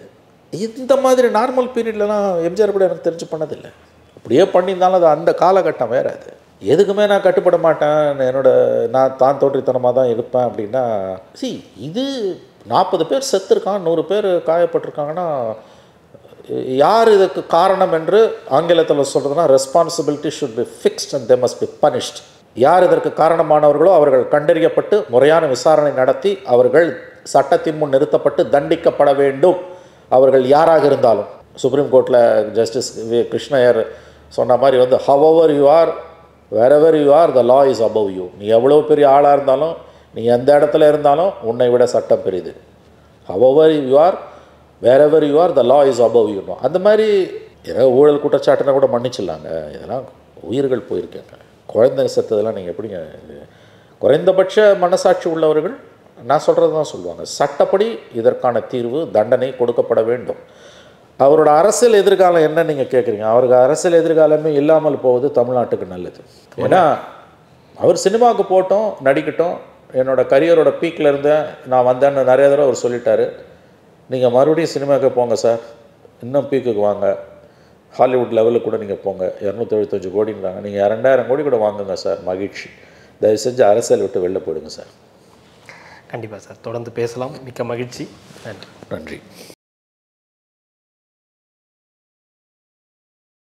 இந்த மாதிரி நார்மல் பீரியட்லலாம் எம்ஜிஆர் கூட எனக்கு தெரிஞ்சு பண்ணதில்லை. அப்படியே பண்ணியிருந்தாலும் அது அந்த காலகட்டம் வேறு. அது எதுக்குமே நான் கட்டுப்பட மாட்டேன், நான் தான் தோன்றித்தனமாக தான் இருப்பேன் அப்படின்னா, இது 40 பேர் செத்துருக்கான், 100 பேர் காயப்பட்டிருக்காங்கன்னா யார் இதுக்கு காரணம் என்று ஆங்கிலத்தில் சொல்கிறதுனா responsibility should be fixed and they must be punished. யார் இதற்கு காரணமானவர்களோ அவர்கள் கண்டறியப்பட்டு முறையான விசாரணை நடத்தி அவர்கள் சட்டத்தின் முன் நிறுத்தப்பட்டு தண்டிக்கப்பட வேண்டும், அவர்கள் யாராக இருந்தாலும். சுப்ரீம் கோர்ட்டில் ஜஸ்டிஸ் கிருஷ்ணயர் சொன்ன மாதிரி வந்து however you are, wherever you are, the law is above you. நீ எவ்வளோ பெரிய ஆளாக இருந்தாலும், நீ எந்த இடத்துல இருந்தாலும் உன்னை விட சட்டம் பெரிது. However you are, wherever you are, the law is above you. அந்த மாதிரி ஏதோ ஊழல் குற்றச்சாட்டுனா கூட மன்னிச்சிடலாங்க. இதெல்லாம் உயிர்கள் போயிருக்கேங்க, குழந்தை செத்ததெல்லாம் நீங்கள் எப்படிங்க? குறைந்தபட்ச மனசாட்சி உள்ளவர்கள் நான் சொல்கிறது தான் சொல்லுவாங்க. சட்டப்படி இதற்கான தீர்வு தண்டனை கொடுக்கப்பட வேண்டும். அவரோட அரசியல் எதிர்காலம் என்ன நீங்கள் கேட்குறீங்க? அவருக்கு அரசியல் எதிர்காலமே இல்லாமல் போவது தமிழ்நாட்டுக்கு நல்லது. ஏன்னா அவர் சினிமாவுக்கு போட்டோம், நடிக்கட்டும், என்னோடய கரியரோட பீக்கில் இருந்தேன், நான் வந்தேன்னு நிறைய தடவை அவர் சொல்லிட்டாரு. நீங்கள் மறுபடியும் சினிமாவுக்கு போங்க சார், இன்னும் பீக்குக்கு வாங்க, ஹாலிவுட் லெவலுக்கு கூட நீங்கள் போங்க, 275 கோடின்றாங்க, நீங்கள் 2000 கோடி கூட வாங்குங்க சார், மகிழ்ச்சி. தயவு செஞ்சு அரசியல் விட்டு வெளில போயிடுங்க சார். கண்டிப்பாக சார், தொடர்ந்து பேசலாம். மிக்க மகிழ்ச்சி. நன்றி. நன்றி.